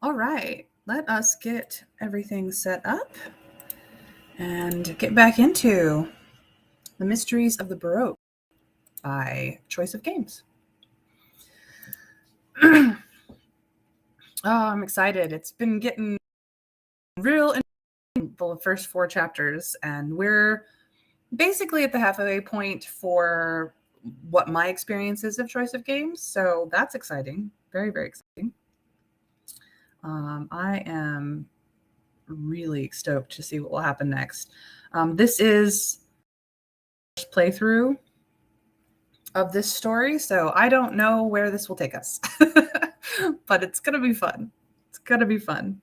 All right, let us get everything set up and get back into The Mysteries of the Baroque by Choice of Games. Oh, I'm excited. It's been getting real in the first 4 chapters, and we're basically at the halfway point for what my experience is of Choice of Games. So that's exciting. Very, very exciting. I am really stoked to see what will happen next. This is playthrough of this story, so I don't know where this will take us. But it's gonna be fun. It's gonna be fun.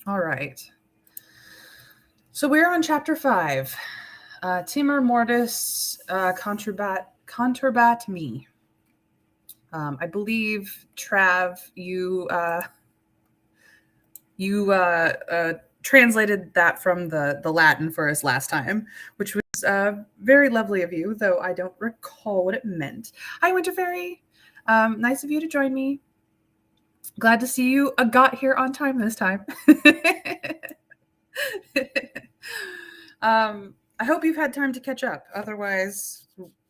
All right. So we're on chapter 5. Timor mortis conturbat me. I believe, Trav, you translated that from the Latin for us last time, which was very lovely of you, though I don't recall what it meant. Hi, Winter Fairy. Nice of you to join me. Glad to see you got here on time this time. I hope you've had time to catch up. Otherwise,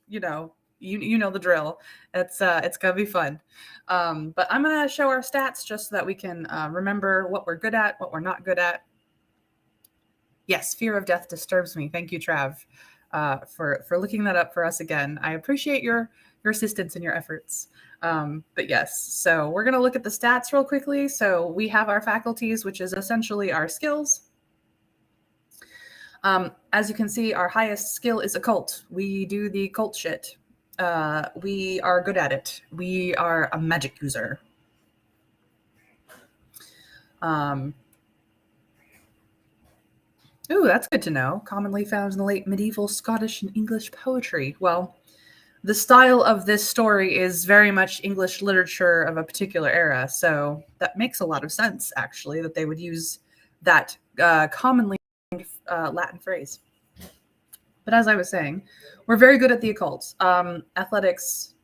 you know the drill. It's gonna be fun. But I'm gonna show our stats just so that we can remember what we're good at, what we're not good at. Yes, fear of death disturbs me. Thank you, Trav, for looking that up for us again. I appreciate your assistance and your efforts. But yes, so we're gonna look at the stats real quickly. So we have our faculties, which is essentially our skills. As you can see, our highest skill is occult. We do the occult shit. We are good at it. We are a magic user. Ooh, that's good to know. Commonly found in the late medieval Scottish and English poetry. Well, the style of this story is very much English literature of a particular era, so that makes a lot of sense, actually, that they would use that commonly Latin phrase. But as I was saying, we're very good at the occult. Athletics,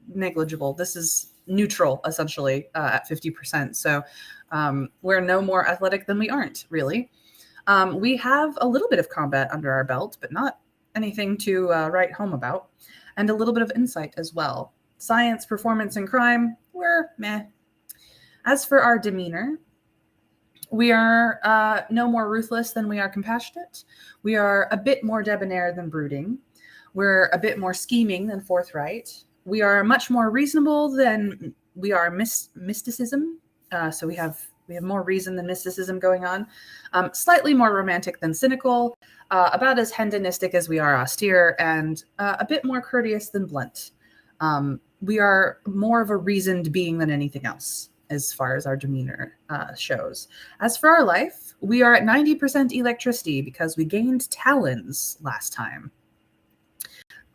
negligible. This is neutral, essentially, at 50%. So we're no more athletic than we aren't, really. We have a little bit of combat under our belt, but not anything to write home about, and a little bit of insight as well. Science, performance, and crime, we're meh. As for our demeanor, we are no more ruthless than we are compassionate. We are a bit more debonair than brooding. We're a bit more scheming than forthright. We are much more reasonable than we are mysticism. So we have more reason than mysticism going on. Slightly more romantic than cynical. About as hedonistic as we are austere, and a bit more courteous than blunt. We are more of a reasoned being than anything else, as far as our demeanor shows. As for our life, we are at 90% electricity because we gained talons last time.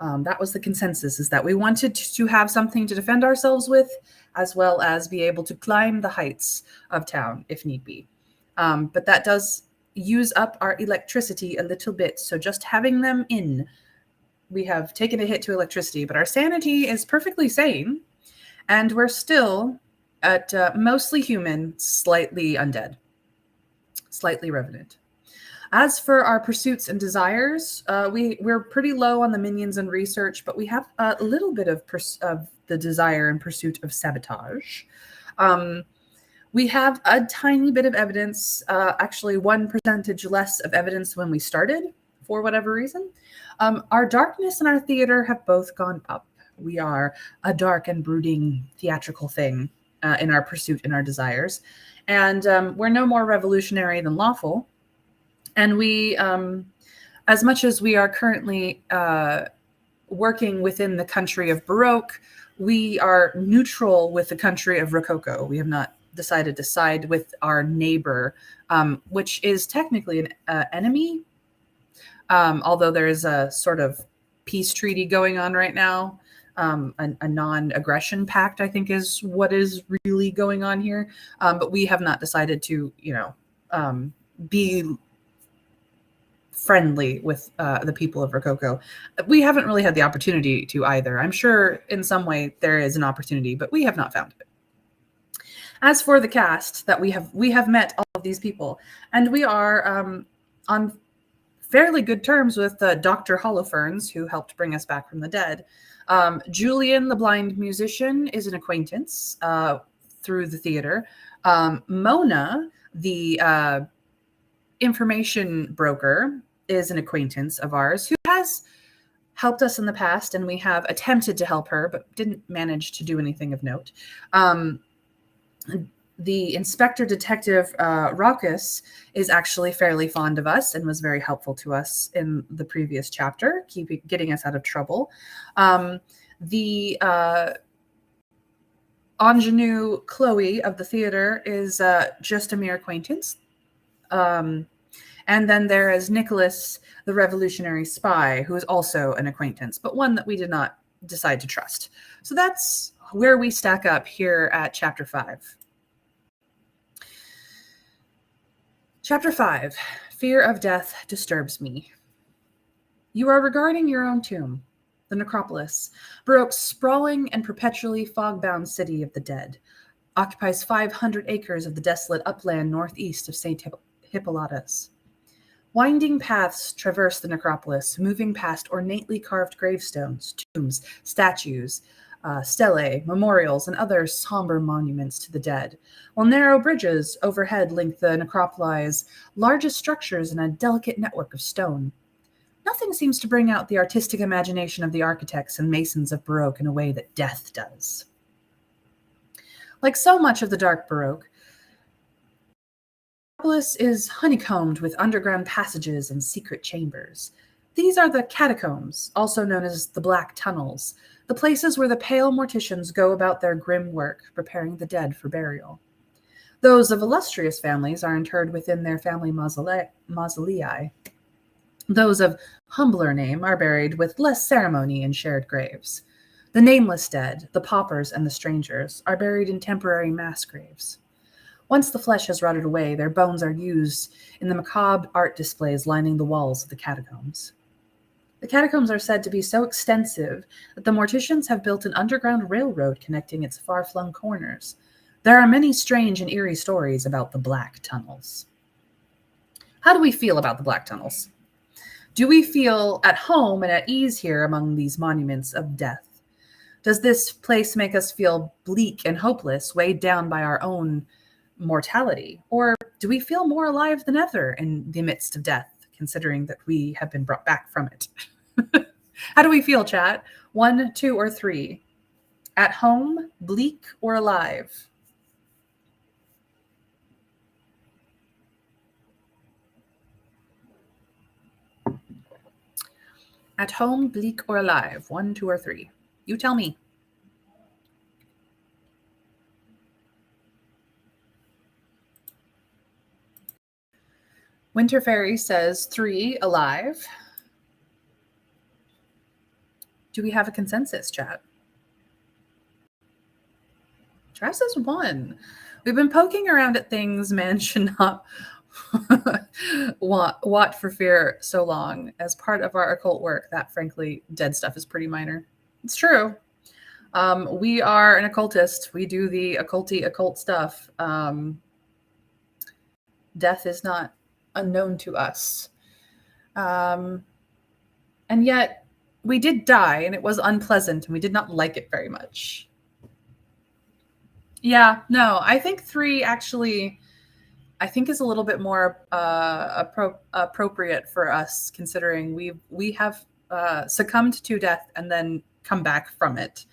That was the consensus, is that we wanted to have something to defend ourselves with, as well as be able to climb the heights of town if need be. But that does use up our electricity a little bit. So just having them in, we have taken a hit to electricity, but our sanity is perfectly sane. And we're still at mostly human, slightly undead, slightly revenant. As for our pursuits and desires, we're pretty low on the minions and research, but we have a little bit of the desire and pursuit of sabotage. We have a tiny bit of evidence, actually 1% less of evidence when we started, for whatever reason. Our darkness and our theater have both gone up. We are a dark and brooding theatrical thing in our pursuit and our desires. And we're no more revolutionary than lawful. And we, as much as we are currently working within the country of Baroque, we are neutral with the country of Rococo. We have not decided to side with our neighbor, which is technically an enemy, although there is a sort of peace treaty going on right now. A non-aggression pact, I think, is what is really going on here. But we have not decided to, be friendly with the people of Rococo. We haven't really had the opportunity to either. I'm sure in some way there is an opportunity, but we have not found it. As for the cast that we have met all of these people, and we are on fairly good terms with Dr. Holofernes, who helped bring us back from the dead. Julian, the blind musician, is an acquaintance through the theater. Mona, the information broker, is an acquaintance of ours who has helped us in the past, and we have attempted to help her, but didn't manage to do anything of note. The Inspector Detective Raucus is actually fairly fond of us and was very helpful to us in the previous chapter, getting us out of trouble. The ingenue Chloe of the theater is just a mere acquaintance. And then there is Nicholas, the revolutionary spy, who is also an acquaintance, but one that we did not decide to trust. So that's where we stack up here at Chapter 5. Chapter 5, Fear of Death Disturbs Me. You are regarding your own tomb, the necropolis, Baroque's sprawling and perpetually fog-bound city of the dead, occupies 500 acres of the desolate upland northeast of St. Hippolytus. Winding paths traverse the necropolis, moving past ornately carved gravestones, tombs, statues, stelae, memorials, and other somber monuments to the dead, while narrow bridges overhead link the necropoli's largest structures in a delicate network of stone. Nothing seems to bring out the artistic imagination of the architects and masons of Baroque in a way that death does. Like so much of the dark Baroque, the necropolis is honeycombed with underground passages and secret chambers. These are the catacombs, also known as the Black Tunnels, the places where the pale morticians go about their grim work, preparing the dead for burial. Those of illustrious families are interred within their family mausolei. Those of humbler name are buried with less ceremony in shared graves. The nameless dead, the paupers and the strangers, are buried in temporary mass graves. Once the flesh has rotted away, their bones are used in the macabre art displays lining the walls of the catacombs. The catacombs are said to be so extensive that the morticians have built an underground railroad connecting its far-flung corners. There are many strange and eerie stories about the Black Tunnels. How do we feel about the Black Tunnels? Do we feel at home and at ease here among these monuments of death? Does this place make us feel bleak and hopeless, weighed down by our own mortality? Or do we feel more alive than ever in the midst of death, considering that we have been brought back from it? How do we feel, chat? 1, 2, or 3? At home, bleak, or alive? At home, bleak, or alive? 1, 2, or 3? You tell me. Winter Fairy says 3, alive. Do we have a consensus, chat? Trav says 1. We've been poking around at things man should not want for fear so long as part of our occult work. That, frankly, dead stuff is pretty minor. It's true. We are an occultist. We do the occult stuff. Death is not unknown to us. And yet we did die, and it was unpleasant, and we did not like it very much. Yeah, no, I think 3 actually, I think is a little bit more appropriate for us, considering we have succumbed to death and then come back from it.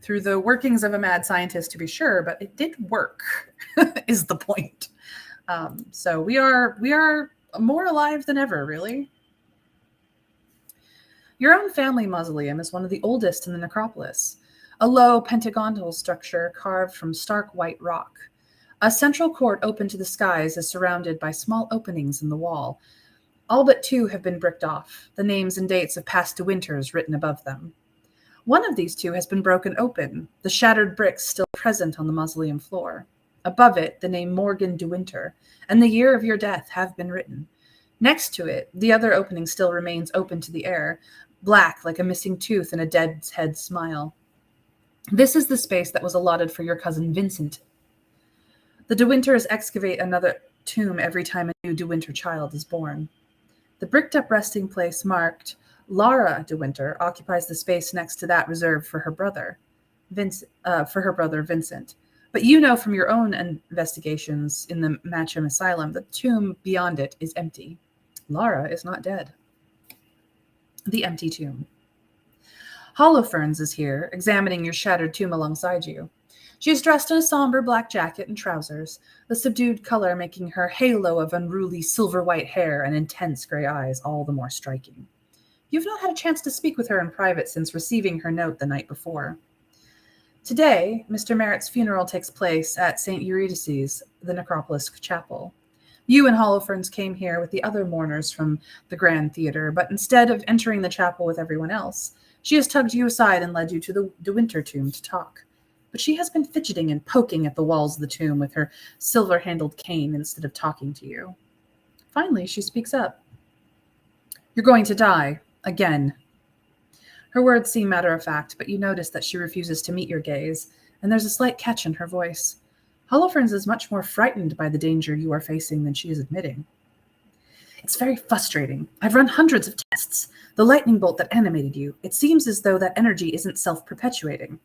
Through the workings of a mad scientist, to be sure, but it did work, is the point. So we are more alive than ever, really. Your own family mausoleum is one of the oldest in the necropolis, a low pentagonal structure carved from stark white rock. A central court open to the skies is surrounded by small openings in the wall. All but 2 have been bricked off, the names and dates of past winters written above them. One of these 2 has been broken open, the shattered bricks still present on the mausoleum floor. Above it, the name Morgan de Winter and the year of your death have been written. Next to it, the other opening still remains open to the air, black like a missing tooth and a dead's head smile. This is the space that was allotted for your cousin Vincent. The De Winters excavate another tomb every time a new De Winter child is born. The bricked-up resting place marked Lara De Winter occupies the space next to that reserved for her brother, Vincent. But you know from your own investigations in the Matcham Asylum that the tomb beyond it is empty. Lara is not dead. The empty tomb. Holofernes is here, examining your shattered tomb alongside you. She is dressed in a somber black jacket and trousers, the subdued color making her halo of unruly silver-white hair and intense gray eyes all the more striking. You've not had a chance to speak with her in private since receiving her note the night before. Today, Mr. Merritt's funeral takes place at St. Eurydice's, the Necropolis Chapel. You and Holofernes came here with the other mourners from the Grand Theater, but instead of entering the chapel with everyone else, she has tugged you aside and led you to the De Winter tomb to talk. But she has been fidgeting and poking at the walls of the tomb with her silver-handled cane instead of talking to you. Finally, she speaks up. You're going to die. Again. Her words seem matter-of-fact, but you notice that she refuses to meet your gaze, and there's a slight catch in her voice. Holofernes is much more frightened by the danger you are facing than she is admitting. It's very frustrating. I've run hundreds of tests. The lightning bolt that animated you, it seems as though that energy isn't self-perpetuating.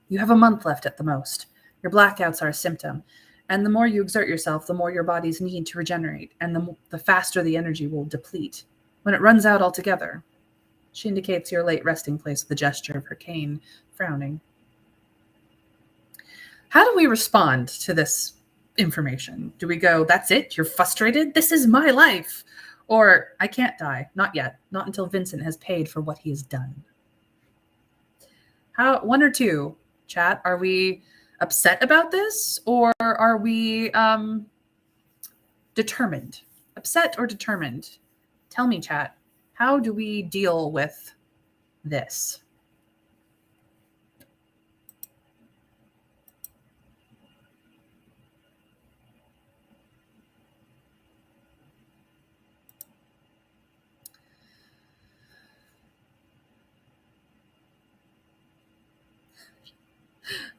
You have a month left at the most. Your blackouts are a symptom, and the more you exert yourself, the more your bodies need to regenerate, and the faster the energy will deplete. When it runs out altogether, she indicates your late resting place with a gesture of her cane, frowning. How do we respond to this information? Do we go, that's it? You're frustrated? This is my life. Or, I can't die. Not yet. Not until Vincent has paid for what he has done. One or two, chat. Are we upset about this? Or are we determined? Upset or determined? Tell me, chat. How do we deal with this?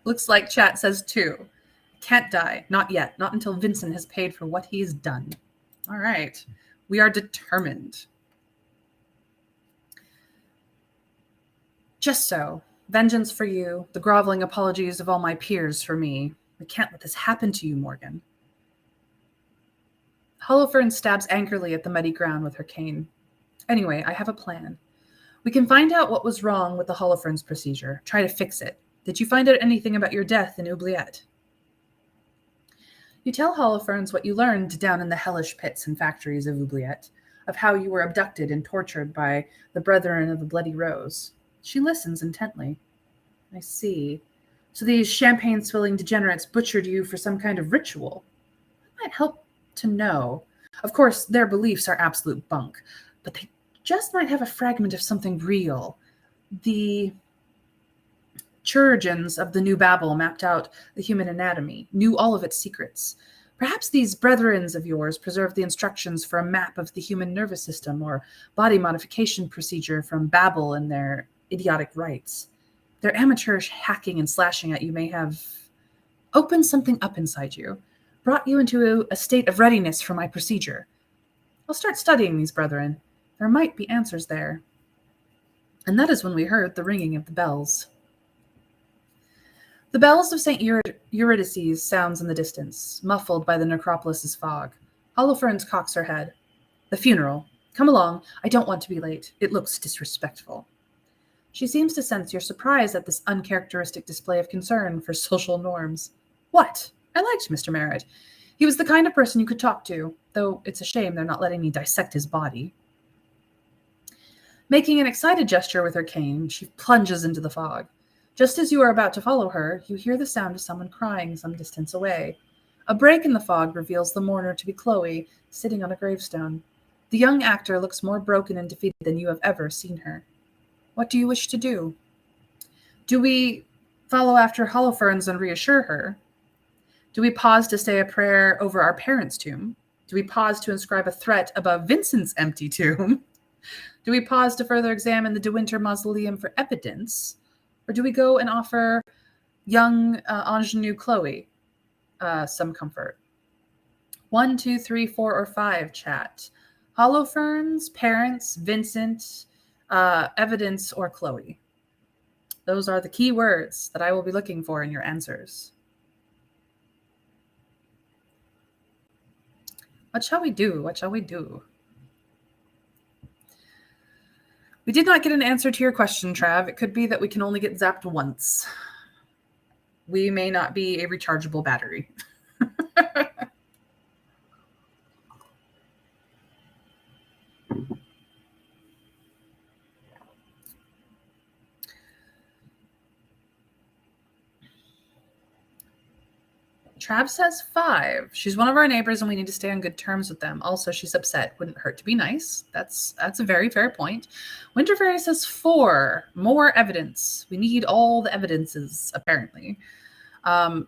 Looks like chat says 2. Can't die. Not yet. Not until Vincent has paid for what he's done. All right. We are determined. Just so. Vengeance for you. The groveling apologies of all my peers for me. We can't let this happen to you, Morgan. Holofernes stabs angrily at the muddy ground with her cane. Anyway, I have a plan. We can find out what was wrong with the Holofernes procedure. Try to fix it. Did you find out anything about your death in Oubliette? You tell Holofernes what you learned down in the hellish pits and factories of Oubliette, of how you were abducted and tortured by the Brethren of the Bloody Rose. She listens intently. I see. So these champagne-swilling degenerates butchered you for some kind of ritual. It might help to know. Of course, their beliefs are absolute bunk, but they just might have a fragment of something real. The Chirurgeons of the New Babel mapped out the human anatomy, knew all of its secrets. Perhaps these brethrens of yours preserved the instructions for a map of the human nervous system or body modification procedure from Babel and their idiotic rites. Their amateurish hacking and slashing at you may have opened something up inside you, brought you into a state of readiness for my procedure. I'll start studying these brethren. There might be answers there. And that is when we heard the ringing of the bells. The bells of St. Eurydice's sounds in the distance, muffled by the necropolis's fog. Holofernes cocks her head. The funeral. Come along. I don't want to be late. It looks disrespectful. She seems to sense your surprise at this uncharacteristic display of concern for social norms. What? I liked Mr. Merritt. He was the kind of person you could talk to, though it's a shame they're not letting me dissect his body. Making an excited gesture with her cane, she plunges into the fog. Just as you are about to follow her, you hear the sound of someone crying some distance away. A break in the fog reveals the mourner to be Chloe, sitting on a gravestone. The young actor looks more broken and defeated than you have ever seen her. What do you wish to do? Do we follow after Holofernes and reassure her? Do we pause to say a prayer over our parents' tomb? Do we pause to inscribe a threat above Vincent's empty tomb? Do we pause to further examine the De Winter mausoleum for evidence? Or do we go and offer young ingenue Chloe some comfort? 1, 2, 3, 4, or 5, chat. Holofernes, parents, Vincent, evidence, or Chloe. Those are the key words that I will be looking for in your answers. What shall we do? What shall we do? We did not get an answer to your question, Trav. It could be that we can only get zapped once. We may not be a rechargeable battery. Trav says 5. She's one of our neighbors and we need to stay on good terms with them. Also, she's upset. Wouldn't hurt to be nice. That's a very fair point. Winter Fairy says 4. More evidence. We need all the evidences, apparently.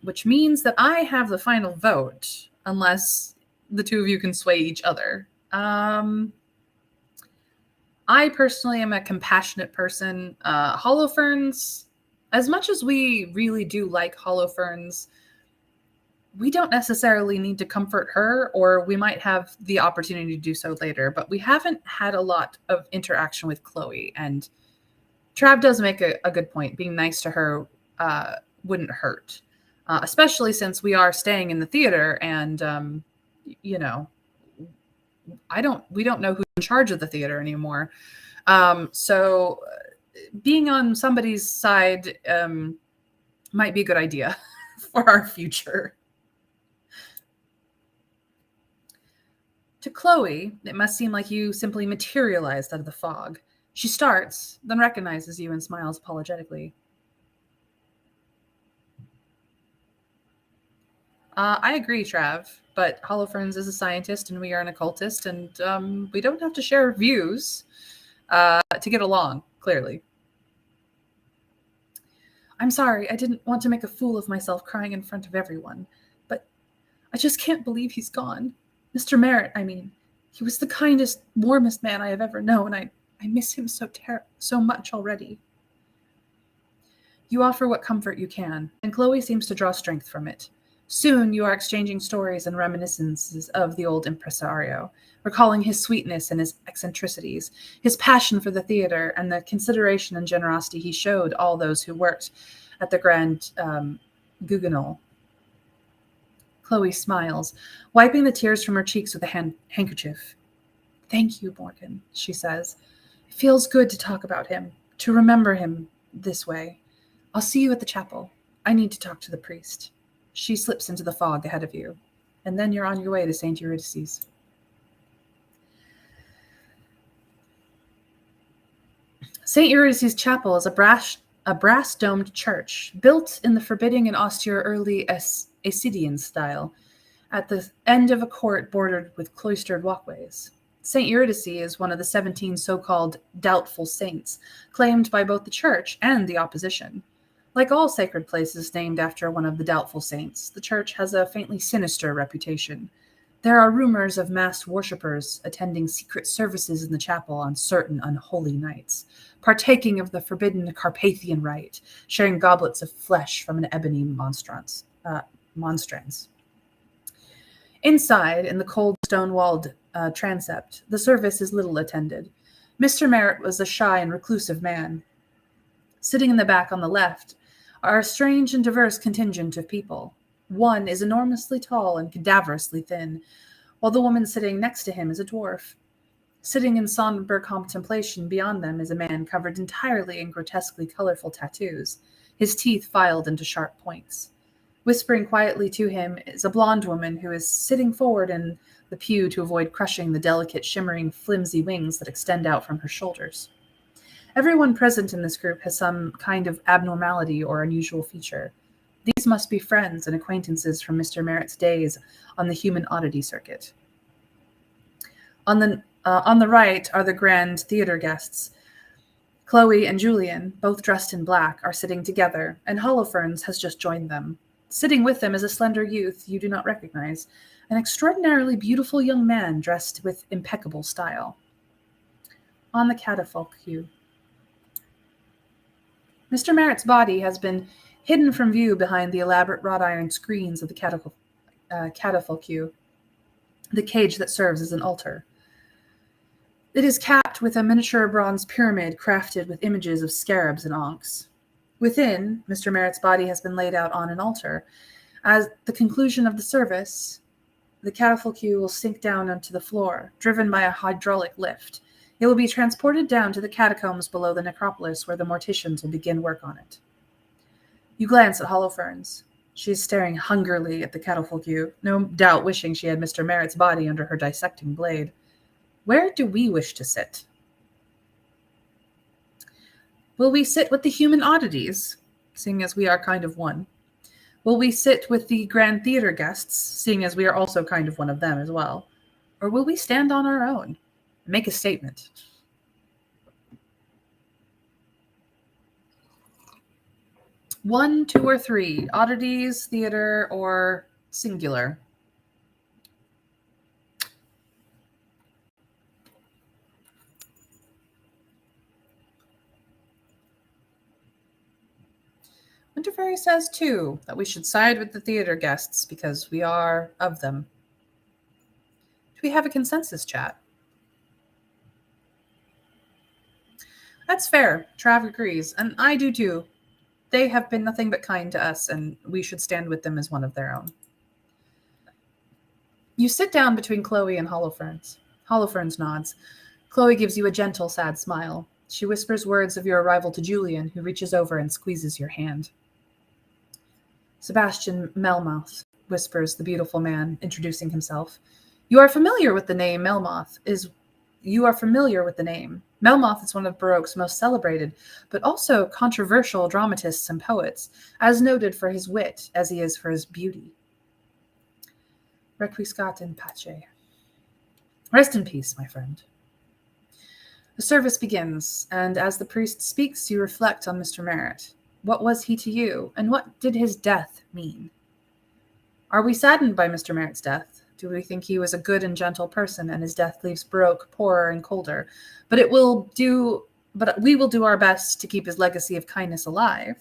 Which means that I have the final vote, unless the two of you can sway each other. I personally am a compassionate person. Holofernes, as much as we really do like Holofernes, we don't necessarily need to comfort her, or we might have the opportunity to do so later, but we haven't had a lot of interaction with Chloe, and Trav does make a good point. Being nice to her wouldn't hurt, especially since we are staying in the theater, and we don't know who's in charge of the theater anymore. So being on somebody's side might be a good idea for our future. To Chloe, it must seem like you simply materialized out of the fog. She starts, then recognizes you and smiles apologetically. I agree, Trav, but Holofernes is a scientist and we are an occultist, and we don't have to share views to get along, clearly. I'm sorry, I didn't want to make a fool of myself crying in front of everyone, but I just can't believe he's gone. Mr. Merritt, I mean. He was the kindest, warmest man I have ever known. I miss him so much already. You offer what comfort you can, and Chloe seems to draw strength from it. Soon you are exchanging stories and reminiscences of the old impresario, recalling his sweetness and his eccentricities, his passion for the theater, and the consideration and generosity he showed all those who worked at the Grand Guignol. Chloe smiles, wiping the tears from her cheeks with a handkerchief. Thank you, Morgan, she says. It feels good to talk about him, to remember him this way. I'll see you at the chapel. I need to talk to the priest. She slips into the fog ahead of you, and then you're on your way to St. Eurydice's. St. Eurydice's Chapel is a brass-domed church built in the forbidding and austere early Ascidian style, at the end of a court bordered with cloistered walkways. St. Eurydice is one of the 17 so-called doubtful saints, claimed by both the church and the opposition. Like all sacred places named after one of the doubtful saints, the church has a faintly sinister reputation. There are rumors of masked worshippers attending secret services in the chapel on certain unholy nights, partaking of the forbidden Carpathian rite, sharing goblets of flesh from an ebony monstrance. Inside, in the cold stone-walled transept, the service is little attended. Mr. Merritt was a shy and reclusive man. Sitting in the back on the left are a strange and diverse contingent of people. One is enormously tall and cadaverously thin, while the woman sitting next to him is a dwarf. Sitting in somber contemplation beyond them is a man covered entirely in grotesquely colorful tattoos, his teeth filed into sharp points. Whispering quietly to him is a blonde woman who is sitting forward in the pew to avoid crushing the delicate, shimmering, flimsy wings that extend out from her shoulders. Everyone present in this group has some kind of abnormality or unusual feature. These must be friends and acquaintances from Mr. Merritt's days on the human oddity circuit. On the right are the grand theater guests. Chloe and Julian, both dressed in black, are sitting together, and Holofernes has just joined them. Sitting with them is a slender youth you do not recognize, an extraordinarily beautiful young man dressed with impeccable style. On the catafalque. Mr. Merritt's body has been hidden from view behind the elaborate wrought iron screens of the catafalque, the cage that serves as an altar. It is capped with a miniature bronze pyramid crafted with images of scarabs and ankhs. Within, Mr. Merritt's body has been laid out on an altar. At the conclusion of the service, the catafalque will sink down onto the floor, driven by a hydraulic lift. It will be transported down to the catacombs below the necropolis, where the morticians will begin work on it. You glance at Holofernes. She is staring hungrily at the catafalque, no doubt wishing she had Mr. Merritt's body under her dissecting blade. Where do we wish to sit? Will we sit with the human oddities, seeing as we are kind of one? Will we sit with the Grand Theater guests, seeing as we are also kind of one of them as well? Or will we stand on our own? Make a statement. One, two, or three. Oddities, theater, or singular. Winterfairy says, too, that we should side with the theater guests because we are of them. Do we have a consensus, chat? That's fair. Trav agrees, and I do too. They have been nothing but kind to us, and we should stand with them as one of their own. You sit down between Chloe and Holofernes. Holofernes nods. Chloe gives you a gentle, sad smile. She whispers words of your arrival to Julian, who reaches over and squeezes your hand. Sebastian Melmoth, whispers the beautiful man, introducing himself. You are familiar with the name Melmoth. Melmoth is one of Baroque's most celebrated, but also controversial dramatists and poets, as noted for his wit as he is for his beauty. Requiescat in pace. Rest in peace, my friend. The service begins, and as the priest speaks, you reflect on Mr. Merritt. What was he to you, and what did his death mean? Are we saddened by Mr. Merritt's death? Do we think he was a good and gentle person, and his death leaves Baroque poorer and colder? But we will do our best to keep his legacy of kindness alive.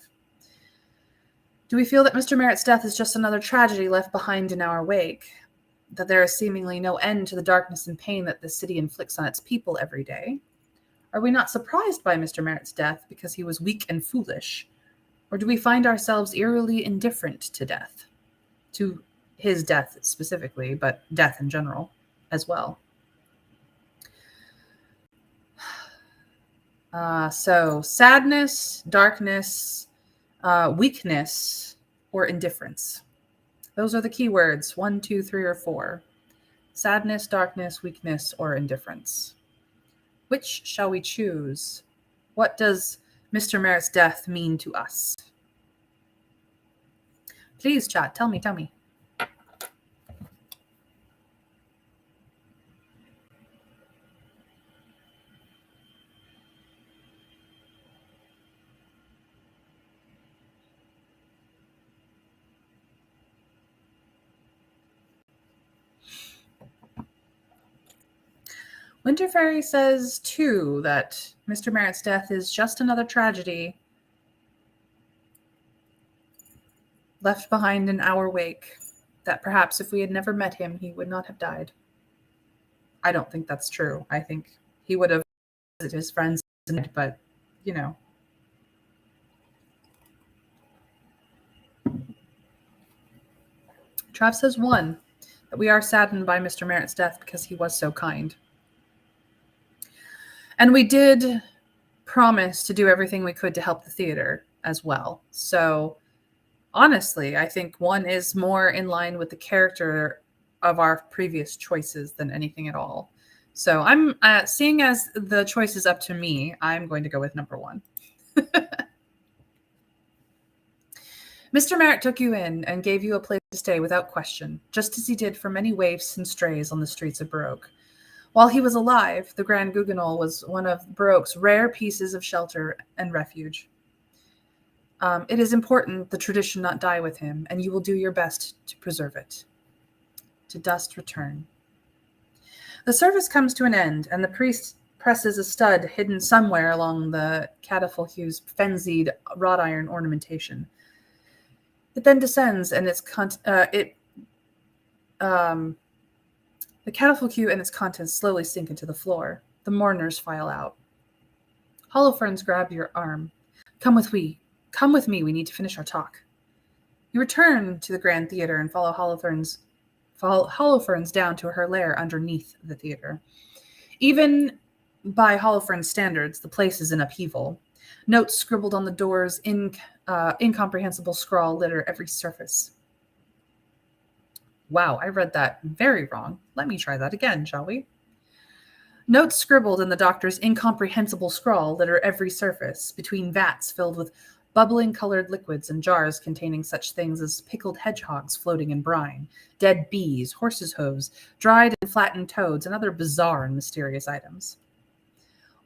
Do we feel that Mr. Merritt's death is just another tragedy left behind in our wake? That there is seemingly no end to the darkness and pain that this city inflicts on its people every day? Are we not surprised by Mr. Merritt's death because he was weak and foolish? Or do we find ourselves eerily indifferent to death? To his death specifically, but death in general as well. So sadness, darkness, weakness, or indifference. Those are the key words, 1, 2, 3, or 4. Sadness, darkness, weakness, or indifference. Which shall we choose? What does Mr. Merritt's death mean to us? Please, chat, tell me. Winterfairy says, too, that Mr. Merritt's death is just another tragedy left behind in our wake, that perhaps if we had never met him, he would not have died. I don't think that's true. I think he would have visited his friends, but, you know. Trav says 1, that we are saddened by Mr. Merritt's death because he was so kind. And we did promise to do everything we could to help the theater as well. So honestly, I think 1 is more in line with the character of our previous choices than anything at all. So I'm seeing as the choice is up to me, I'm going to go with number 1. Mr. Merritt took you in and gave you a place to stay without question, just as he did for many waifs and strays on the streets of Baroque. While he was alive, the Grand Guignol was one of Baroque's rare pieces of shelter and refuge. It is important the tradition not die with him, and you will do your best to preserve it. To dust return. The service comes to an end, and the priest presses a stud hidden somewhere along the catafalque's frenzied wrought iron ornamentation. It then descends, and the catafalque and its contents slowly sink into the floor. The mourners file out. Holofernes grab your arm. Come with me. Come with me. We need to finish our talk. You return to the Grand Theater and follow Holofernes down to her lair underneath the theater. Even by Holofernes standards, the place is in upheaval. Notes scribbled on the doors, incomprehensible scrawl litter every surface. Wow, I read that very wrong. Let me try that again, shall we? Notes scribbled in the doctor's incomprehensible scrawl litter every surface, between vats filled with bubbling colored liquids and jars containing such things as pickled hedgehogs floating in brine, dead bees, horses' hooves, dried and flattened toads, and other bizarre and mysterious items.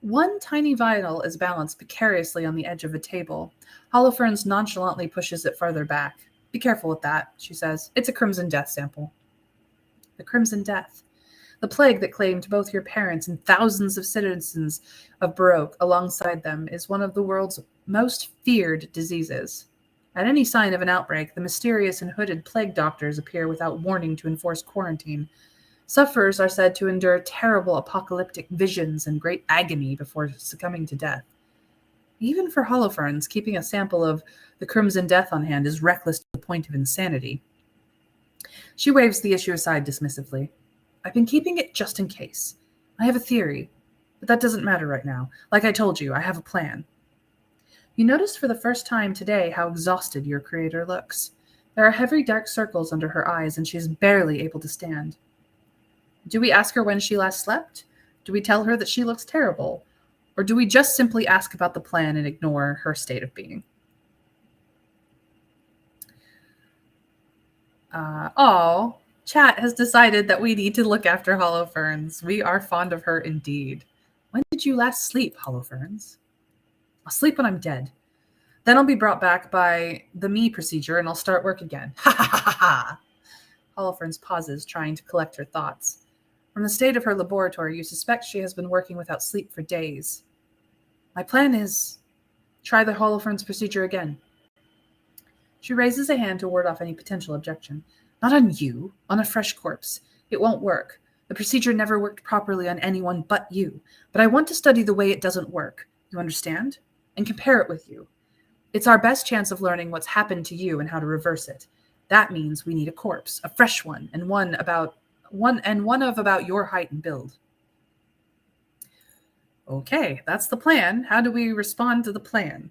One tiny vial is balanced precariously on the edge of a table. Holofernes nonchalantly pushes it farther back. Be careful with that, she says. It's a Crimson Death sample. The Crimson Death. The plague that claimed both your parents and thousands of citizens of Baroque alongside them is one of the world's most feared diseases. At any sign of an outbreak, the mysterious and hooded plague doctors appear without warning to enforce quarantine. Sufferers are said to endure terrible apocalyptic visions and great agony before succumbing to death. Even for Holofernes, keeping a sample of the Crimson Death on hand is reckless to the point of insanity. She waves the issue aside dismissively. I've been keeping it just in case. I have a theory, but that doesn't matter right now. Like I told you, I have a plan. You notice for the first time today how exhausted your creator looks. There are heavy dark circles under her eyes, and she is barely able to stand. Do we ask her when she last slept? Do we tell her that she looks terrible? Or do we just simply ask about the plan and ignore her state of being? Chat has decided that we need to look after Holofernes. We are fond of her indeed. When did you last sleep, Holofernes? I'll sleep when I'm dead. Then I'll be brought back by the me procedure and I'll start work again. Ha ha ha ha ha! Holofernes pauses, trying to collect her thoughts. From the state of her laboratory, you suspect she has been working without sleep for days. My plan is try the Holofernes procedure again. She raises a hand to ward off any potential objection. Not on you, on a fresh corpse. It won't work. The procedure never worked properly on anyone but you. But I want to study the way it doesn't work. You understand? And compare it with you. It's our best chance of learning what's happened to you and how to reverse it. That means we need a corpse, a fresh one, and one of about your height and build. Okay, that's the plan. How do we respond to the plan?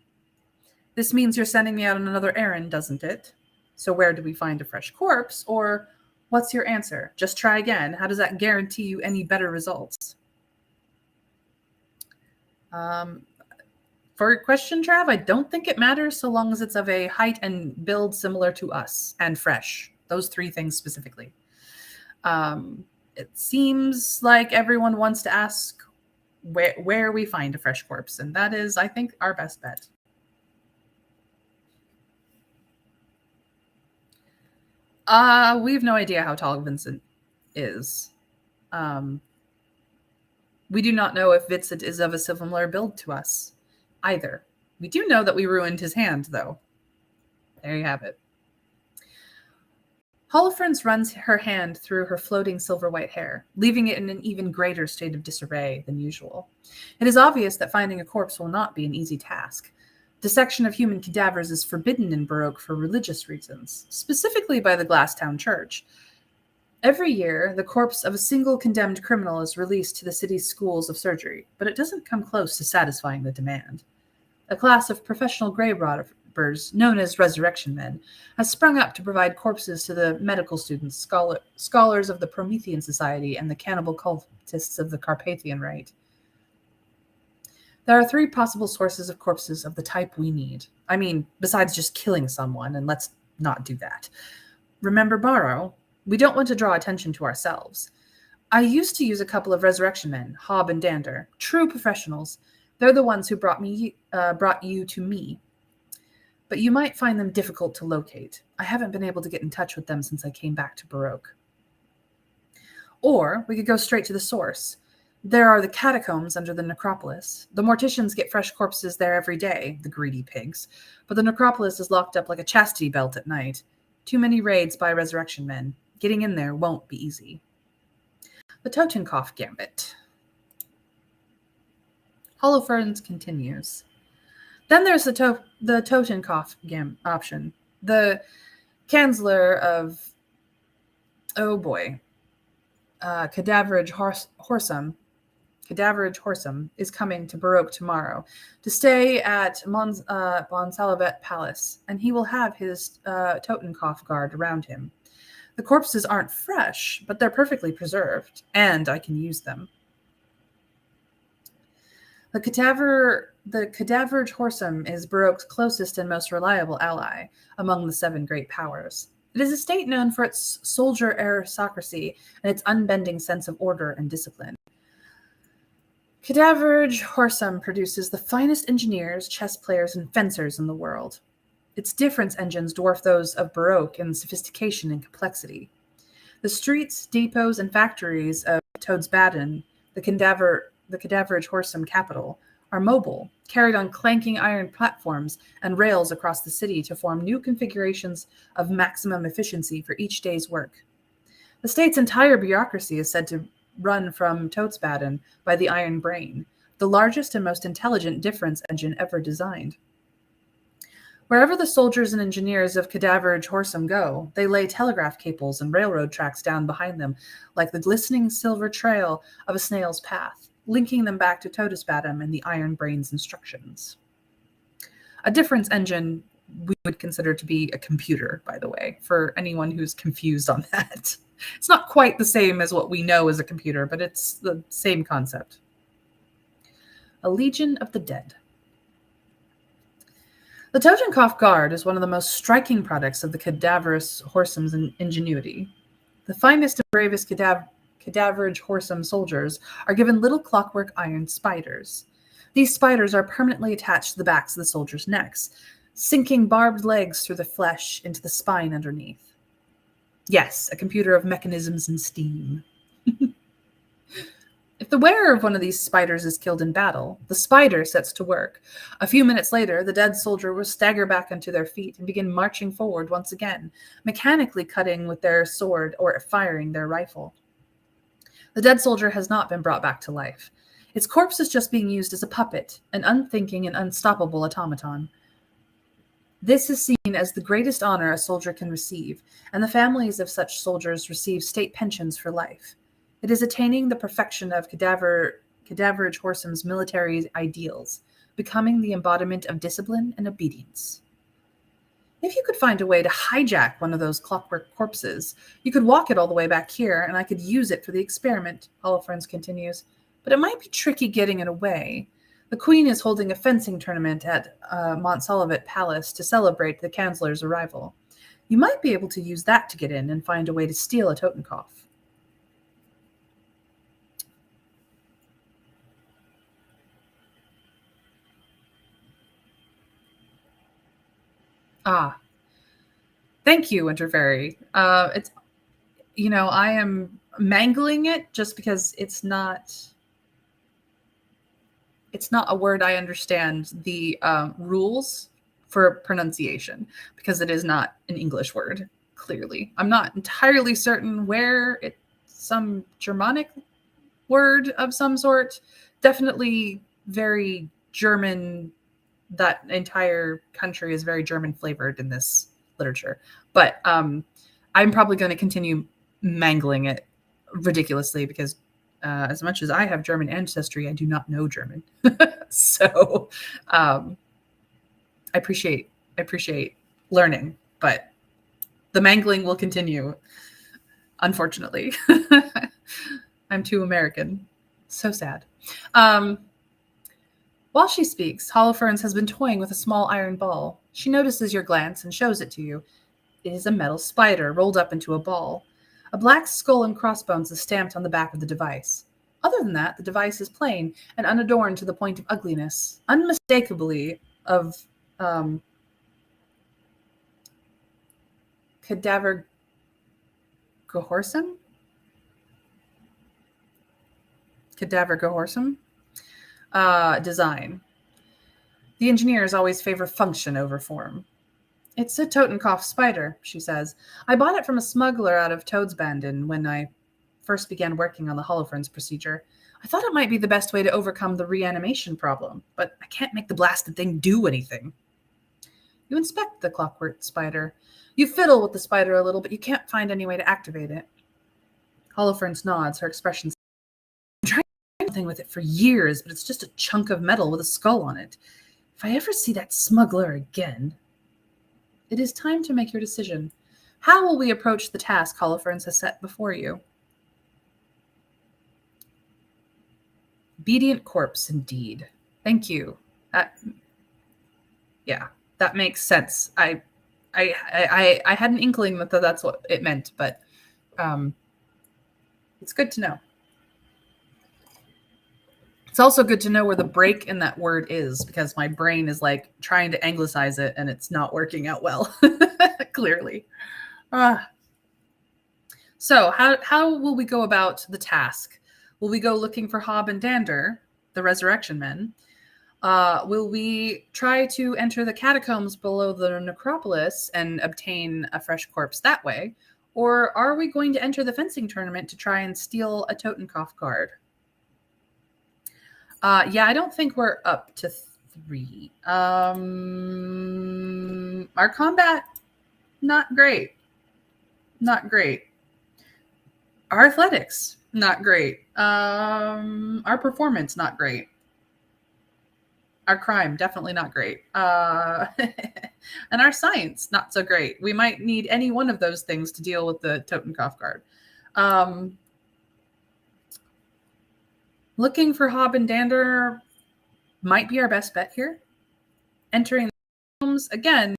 This means you're sending me out on another errand, doesn't it? So where do we find a fresh corpse? Or what's your answer? Just try again. How does that guarantee you any better results? For your question, Trav, I don't think it matters so long as it's of a height and build similar to us and fresh. Those three things specifically. It seems like everyone wants to ask where we find a fresh corpse, and that is, I think, our best bet. We have no idea how tall Vincent is. We do not know if Vincent is of a similar build to us either. We do know that we ruined his hand, though. There you have it. Holofernes runs her hand through her floating silver-white hair, leaving it in an even greater state of disarray than usual. It is obvious that finding a corpse will not be an easy task. Dissection of human cadavers is forbidden in Baroque for religious reasons, specifically by the Glasstown Church. Every year, the corpse of a single condemned criminal is released to the city's schools of surgery, but it doesn't come close to satisfying the demand. A class of professional grave robbers, known as resurrection men, has sprung up to provide corpses to the medical students, scholars of the Promethean Society, and the cannibal cultists of the Carpathian Rite. There are 3 possible sources of corpses of the type we need. I mean, besides just killing someone, and let's not do that. Remember Borrow? We don't want to draw attention to ourselves. I used to use a couple of resurrection men, Hobb and Dander, true professionals. They're the ones who brought you to me. but you might find them difficult to locate. I haven't been able to get in touch with them since I came back to Baroque. Or we could go straight to the source. There are the catacombs under the necropolis. The morticians get fresh corpses there every day, the greedy pigs, but the necropolis is locked up like a chastity belt at night. Too many raids by resurrection men. Getting in there won't be easy. The Totenkopf Gambit. Holofernes continues. Then there's the Totenkopf option. The Chancellor of, oh boy, Cadaverage Horsam is coming to Baroque tomorrow to stay at Monsalivet Palace, and he will have his Totenkopf guard around him. The corpses aren't fresh, but they're perfectly preserved, and I can use them. The Cadaverage Horsam is Baroque's closest and most reliable ally among the 7 great powers. It is a state known for its soldier aristocracy and its unbending sense of order and discipline. Cadaverage Horsam produces the finest engineers, chess players, and fencers in the world. Its difference engines dwarf those of Baroque in sophistication and complexity. The streets, depots, and factories of Toadsbaden, the Cadaverage Horsam capital, are mobile, carried on clanking iron platforms and rails across the city to form new configurations of maximum efficiency for each day's work. The state's entire bureaucracy is said to run from Toadsbaden by the Iron Brain, the largest and most intelligent difference engine ever designed. Wherever the soldiers and engineers of Cadaverage Horsam go, they lay telegraph cables and railroad tracks down behind them like the glistening silver trail of a snail's path, linking them back to Toadsbaden and the Iron Brain's instructions. A difference engine we would consider to be a computer, by the way, for anyone who's confused on that. It's not quite the same as what we know as a computer, but it's the same concept. A Legion of the Dead. The Totenkopf Guard is one of the most striking products of the Cadaverous Horsam's ingenuity. The finest and bravest Cadaverage Horsam soldiers are given little clockwork iron spiders. These spiders are permanently attached to the backs of the soldiers' necks, sinking barbed legs through the flesh into the spine underneath. Yes, a computer of mechanisms and steam. If the wearer of one of these spiders is killed in battle, the spider sets to work. A few minutes later, the dead soldier will stagger back onto their feet and begin marching forward once again, mechanically cutting with their sword or firing their rifle. The dead soldier has not been brought back to life. Its corpse is just being used as a puppet, an unthinking and unstoppable automaton. This is seen as the greatest honor a soldier can receive, and the families of such soldiers receive state pensions for life. It is attaining the perfection of Cadaverage Horsam's military ideals, becoming the embodiment of discipline and obedience. If you could find a way to hijack one of those clockwork corpses, you could walk it all the way back here, and I could use it for the experiment, Holofernes continues. But it might be tricky getting it away. The Queen is holding a fencing tournament at Monsalivet Palace to celebrate the Chancellor's arrival. You might be able to use that to get in and find a way to steal a Totenkopf. Ah, thank you, Winter Fairy. I am mangling it just because it's not a word I understand the rules for pronunciation, because it is not an English word, clearly. I'm not entirely certain where it's some Germanic word of some sort. Definitely very German. That entire country is very German flavored in this literature. But I'm probably going to continue mangling it ridiculously because as much as I have German ancestry, I do not know German. So I appreciate learning, but the mangling will continue, unfortunately. I'm too American. So sad. While she speaks, Holofernes has been toying with a small iron ball. She notices your glance and shows it to you. It is a metal spider rolled up into a ball. A black skull and crossbones is stamped on the back of the device. Other than that, the device is plain and unadorned to the point of ugliness, unmistakably of Cadaver Gehorsam? Cadaver Gehorsam? Design. The engineers always favor function over form. It's a Totenkopf spider, she says. I bought it from a smuggler out of Toadsbanden when I first began working on the Holofernes procedure. I thought it might be the best way to overcome the reanimation problem, but I can't make the blasted thing do anything. You inspect the clockwork spider. You fiddle with the spider a little, but you can't find any way to activate it. Holofernes nods, her expression. I'm trying something with it for years, but it's just a chunk of metal with a skull on it. If I ever see that smuggler again... It is time to make your decision. How will we approach the task Holofernes has set before you? Obedient corpse, indeed. Thank you. Yeah, that makes sense. I had an inkling that that's what it meant, but it's good to know. It's also good to know where the break in that word is, because my brain is like trying to anglicize it and it's not working out well, clearly. So how will we go about the task? Will we go looking for Hob and Dander, the resurrection men? Will we try to enter the catacombs below the necropolis and obtain a fresh corpse that way? Or are we going to enter the fencing tournament to try and steal a Totenkopf card? Yeah, I don't think we're up to 3. Our combat, not great. Not great. Our athletics, not great. Our performance, not great. Our crime, definitely not great. And our science, not so great. We might need any one of those things to deal with the Totenkopf card. Looking for Hob and Dander might be our best bet here. Entering the rooms, again,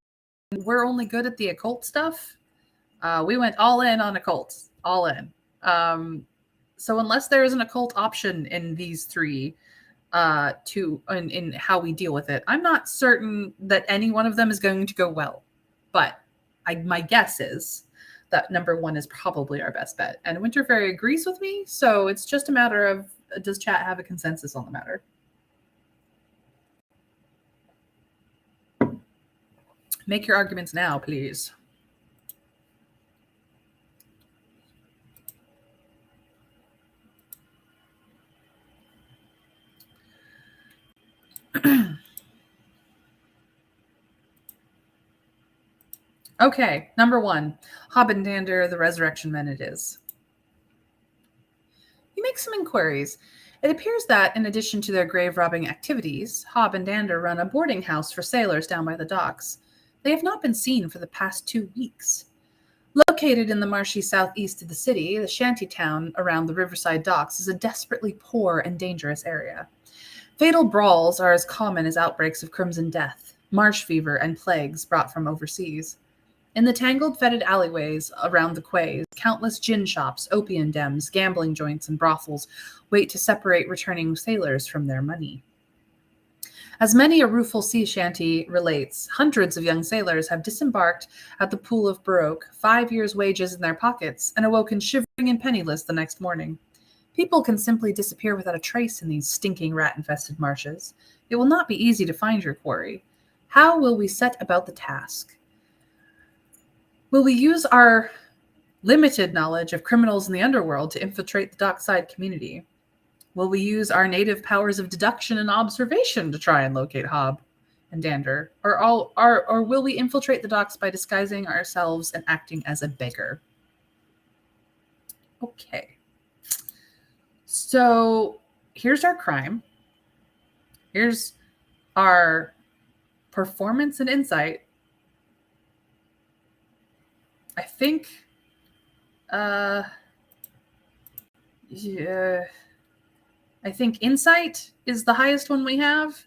we're only good at the occult stuff. We went all in on occults, all in. So unless there is an occult option in these 3 in how we deal with it, I'm not certain that any one of them is going to go well. But my guess is that number 1 is probably our best bet. And Winter Fairy agrees with me, so it's just a matter of, does chat have a consensus on the matter? Make your arguments now, please. Okay, number 1, Hob and Dander, the resurrection men it is. You make some inquiries. It appears that, in addition to their grave-robbing activities, Hob and Dander run a boarding house for sailors down by the docks. They have not been seen for the past 2 weeks. Located in the marshy southeast of the city, the shanty town around the riverside docks is a desperately poor and dangerous area. Fatal brawls are as common as outbreaks of crimson death, marsh fever, and plagues brought from overseas. In the tangled, fetid alleyways around the quays, countless gin shops, opium dens, gambling joints, and brothels wait to separate returning sailors from their money. As many a rueful sea shanty relates, hundreds of young sailors have disembarked at the pool of Baroque, 5 years' wages in their pockets, and awoken shivering and penniless the next morning. People can simply disappear without a trace in these stinking, rat-infested marshes. It will not be easy to find your quarry. How will we set about the task? Will we use our limited knowledge of criminals in the underworld to infiltrate the dockside community? Will we use our native powers of deduction and observation to try and locate Hob and Dander? Or will we infiltrate the docks by disguising ourselves and acting as a beggar? Okay. So here's our crime. Here's our performance and insight. I think, yeah, I think insight is the highest one we have.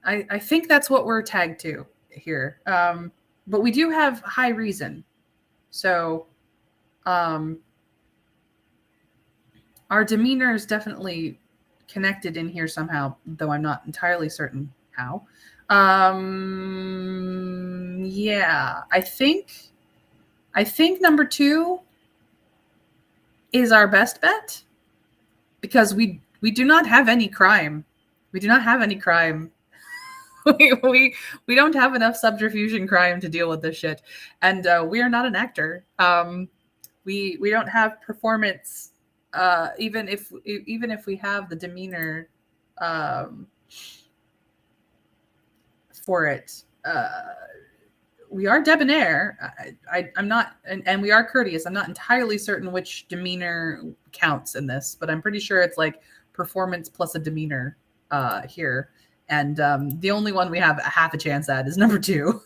I think that's what we're tagged to here. But we do have high reason. So, our demeanor is definitely connected in here somehow, though I'm not entirely certain how. Yeah, I think I think number 2 is our best bet because we do not have any crime. We do not have any crime. we don't have enough subterfuge and crime to deal with this shit, and we are not an actor. We don't have performance. Even if we have the demeanor for it, we are debonair. I'm not, and we are courteous. I'm not entirely certain which demeanor counts in this, but I'm pretty sure it's like performance plus a demeanor here. And the only one we have a half a chance at is number 2.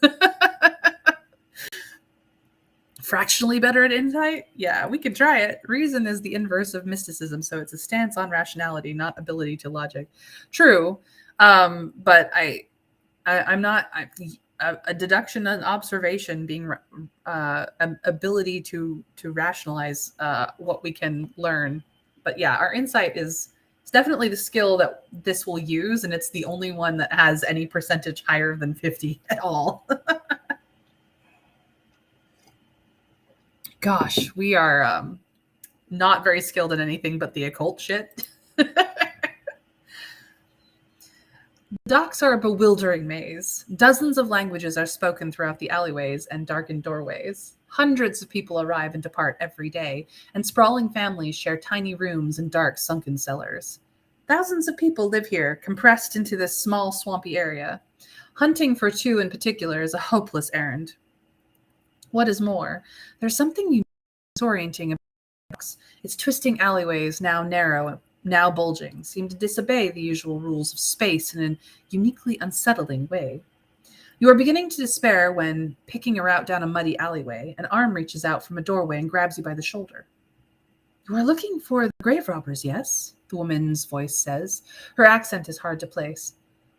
Fractionally better at insight? Yeah, we can try it. Reason is the inverse of mysticism, so it's a stance on rationality, not ability to logic. True, but I'm not. A deduction and observation being ability to rationalize what we can learn. But yeah, our insight is definitely the skill that this will use, and it's the only one that has any percentage higher than 50 at all. Gosh, we are not very skilled in anything but the occult shit. The docks are a bewildering maze. Dozens of languages are spoken throughout the alleyways and darkened doorways. Hundreds of people arrive and depart every day, and sprawling families share tiny rooms and dark, sunken cellars. Thousands of people live here, compressed into this small, swampy area. Hunting for 2 in particular is a hopeless errand. What is more, there's something disorienting about docks. Its twisting alleyways, now narrow, now bulging, seem to disobey the usual rules of space in a uniquely unsettling way. You are beginning to despair when, picking a route down a muddy alleyway, an arm reaches out from a doorway and grabs you by the shoulder. "You are looking for the grave robbers, yes?" the woman's voice says. Her accent is hard to place.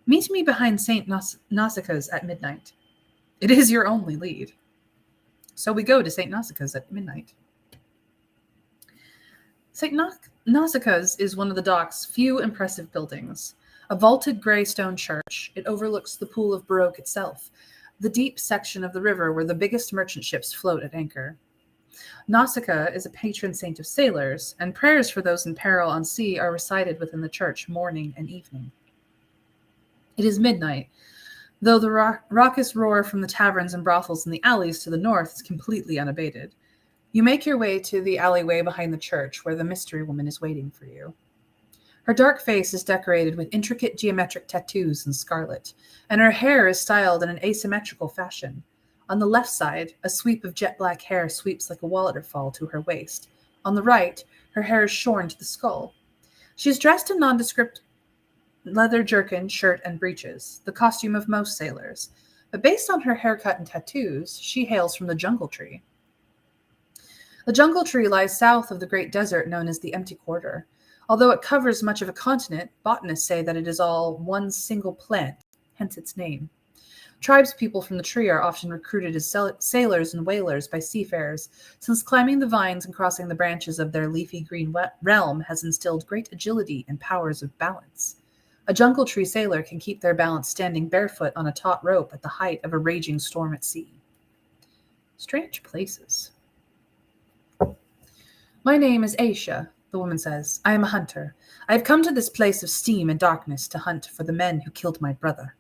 "Meet me behind St. Nausicaa's at midnight." It is your only lead. So we go to St. Nausicaa's at midnight. St. Nausicaa's is one of the dock's few impressive buildings. A vaulted gray stone church, it overlooks the pool of Baroque itself, the deep section of the river where the biggest merchant ships float at anchor. Nausicaa is a patron saint of sailors, and prayers for those in peril on sea are recited within the church morning and evening. It is midnight, though the raucous roar from the taverns and brothels in the alleys to the north is completely unabated. You make your way to the alleyway behind the church, where the mystery woman is waiting for you. Her dark face is decorated with intricate geometric tattoos in scarlet, and her hair is styled in an asymmetrical fashion. On the left side, a sweep of jet black hair sweeps like a waterfall to her waist. On the right, her hair is shorn to the skull. She is dressed in nondescript leather jerkin, shirt, and breeches, the costume of most sailors. But based on her haircut and tattoos, she hails from the Jungle Tree. The Jungle Tree lies south of the great desert known as the Empty Quarter. Although it covers much of a continent, botanists say that it is all one single plant, hence its name. Tribespeople from the tree are often recruited as sailors and whalers by seafarers, since climbing the vines and crossing the branches of their leafy green realm has instilled great agility and powers of balance. A Jungle Tree sailor can keep their balance standing barefoot on a taut rope at the height of a raging storm at sea. Strange places. "My name is Aisha," the woman says. "I am a hunter. I have come to this place of steam and darkness to hunt for the men who killed my brother.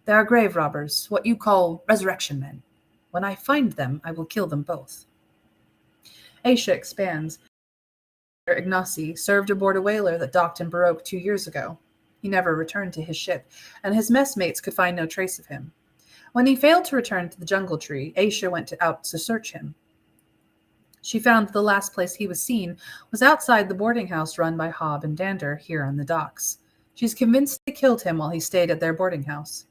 They are grave robbers, what you call resurrection men. When I find them, I will kill them both." Aisha expands. Ignacy served aboard a whaler that docked in Baroque 2 years ago. He never returned to his ship, and his messmates could find no trace of him. When he failed to return to the Jungle Tree, Aisha went out to search him. She found the last place he was seen was outside the boarding house run by Hobb and Dander here on the docks. She's convinced they killed him while he stayed at their boarding house.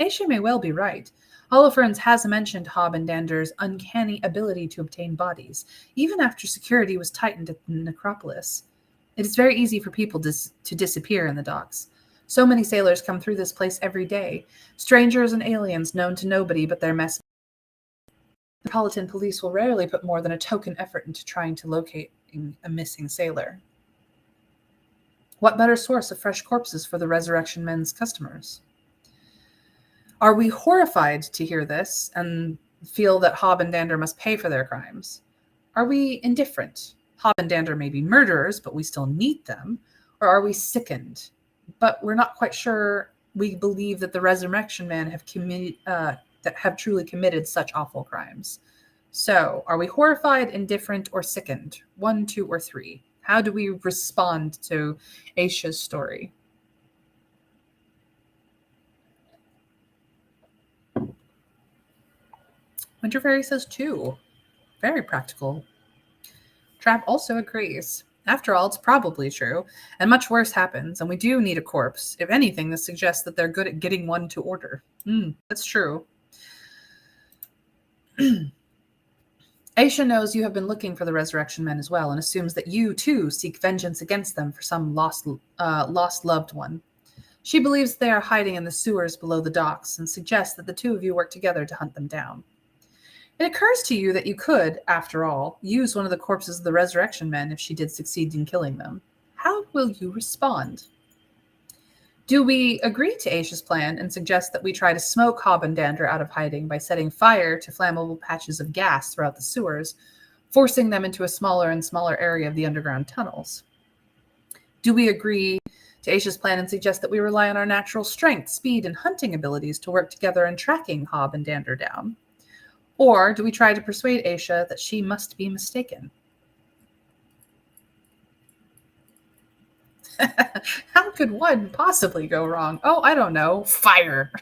Aisha may well be right. Holofernes has mentioned Hobb and Dander's uncanny ability to obtain bodies, even after security was tightened at the necropolis. It is very easy for people to disappear in the docks. So many sailors come through this place every day, strangers and aliens known to nobody but their mess. The Metropolitan Police will rarely put more than a token effort into trying to locate a missing sailor. What better source of fresh corpses for the resurrection men's customers? Are we horrified to hear this, and feel that Hob and Dander must pay for their crimes? Are we indifferent? Hob and Dander may be murderers, but we still need them. Or are we sickened? But we're not quite sure we believe that the Resurrection Men have committed, that have truly committed such awful crimes. So, are we horrified, indifferent, or sickened? One, two, or three? How do we respond to Aisha's story? Winter Fairy says two. Very practical. Trap also agrees. After all, it's probably true, and much worse happens, and we do need a corpse. If anything, this suggests that they're good at getting one to order. That's true. Aisha knows you have been looking for the Resurrection Men as well, and assumes that you, too, seek vengeance against them for some lost loved one. She believes they are hiding in the sewers below the docks, and suggests that the two of you work together to hunt them down. It occurs to you that you could, after all, use one of the corpses of the Resurrection Men if she did succeed in killing them. How will you respond? Do we agree to Aisha's plan and suggest that we try to smoke Hob and Dander out of hiding by setting fire to flammable patches of gas throughout the sewers, forcing them into a smaller and smaller area of the underground tunnels? Do we agree to Aisha's plan and suggest that we rely on our natural strength, speed, and hunting abilities to work together in tracking Hob and Dander down? Or do we try to persuade Aisha that she must be mistaken? How could one possibly go wrong? Oh, I don't know. Fire.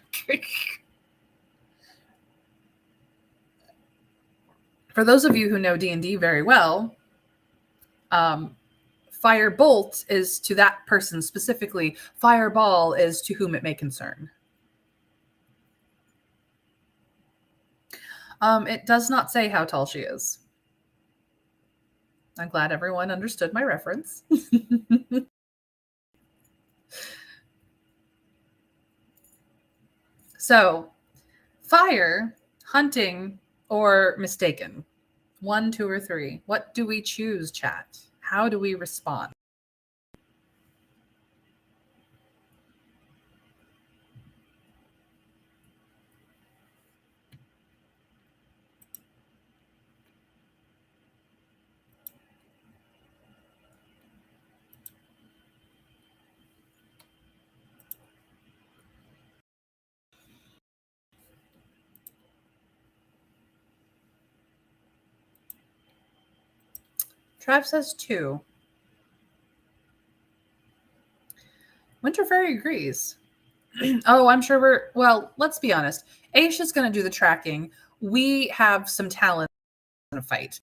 For those of you who know D&D very well, firebolt is to that person specifically. Fireball is to whom it may concern. It does not say how tall she is. I'm glad everyone understood my reference. So, fire, hunting, or mistaken? One, two, or three. What do we choose, chat? How do we respond? Trav says two. Winter Fairy agrees. Oh, I'm sure well, let's be honest. Aisha's going to do the tracking. We have some talent in a fight.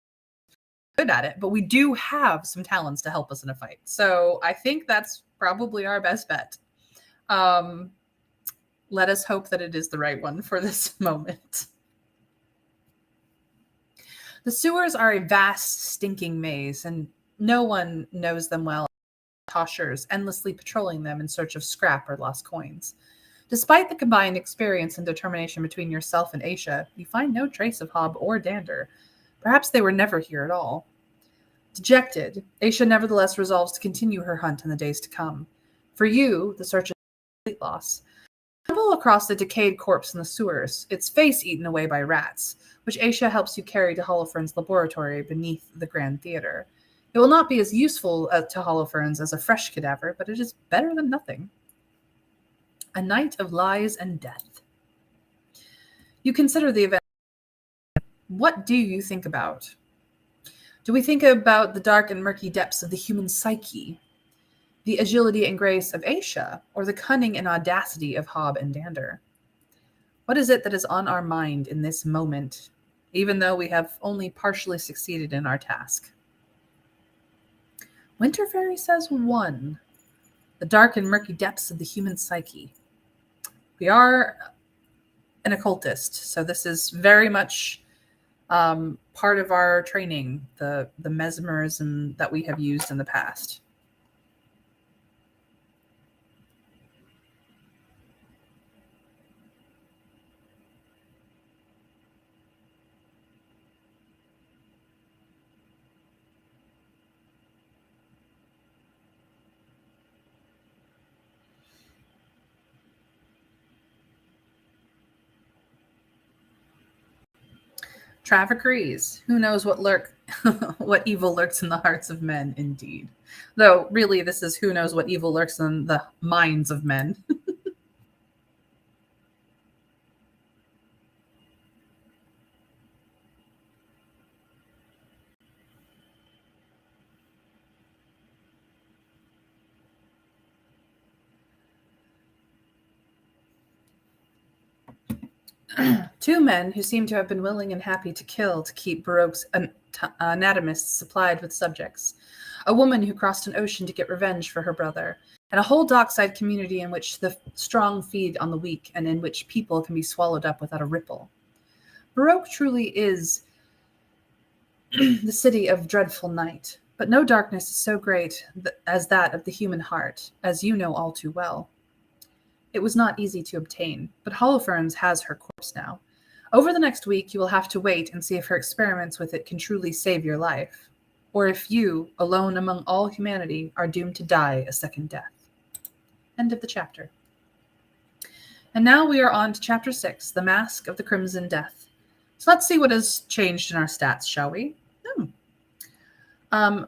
Good at it, but we do have some talents to help us in a fight. So I think that's probably our best bet. Let us hope that it is the right one for this moment. The sewers are a vast, stinking maze, and no one knows them well. Toshers endlessly patrolling them in search of scrap or lost coins. Despite the combined experience and determination between yourself and Aisha, you find no trace of Hob or Dander. Perhaps they were never here at all. Dejected, Aisha nevertheless resolves to continue her hunt in the days to come. For you, the search is a complete loss. You stumble across a decayed corpse in the sewers, its face eaten away by rats, which Aisha helps you carry to Holofernes' laboratory beneath the Grand Theater. It will not be as useful to Holofernes as a fresh cadaver, but it is better than nothing. A night of lies and death. You consider the event. What do you think about? Do we think about the dark and murky depths of the human psyche, the agility and grace of Aisha, or the cunning and audacity of Hob and Dander? What is it that is on our mind in this moment, even though we have only partially succeeded in our task? Winter Fairy says one. The dark and murky depths of the human psyche. We are an occultist, so this is very much part of our training, the mesmerism that we have used in the past. Trav agrees. Who knows what what evil lurks in the hearts of men, indeed. Though, really, this is who knows what evil lurks in the minds of men. Two men who seem to have been willing and happy to kill to keep Baroque's anatomists supplied with subjects. A woman who crossed an ocean to get revenge for her brother, and a whole dockside community in which the strong feed on the weak and in which people can be swallowed up without a ripple. Baroque truly is the city of dreadful night, but no darkness is so great as that of the human heart, as you know all too well. It was not easy to obtain, but Holofernes has her corpse now. Over the next week, you will have to wait and see if her experiments with it can truly save your life, or if you, alone among all humanity, are doomed to die a second death. End of the chapter. And now we are on to chapter 6, The Mask of the Crimson Death. So let's see what has changed in our stats, shall we?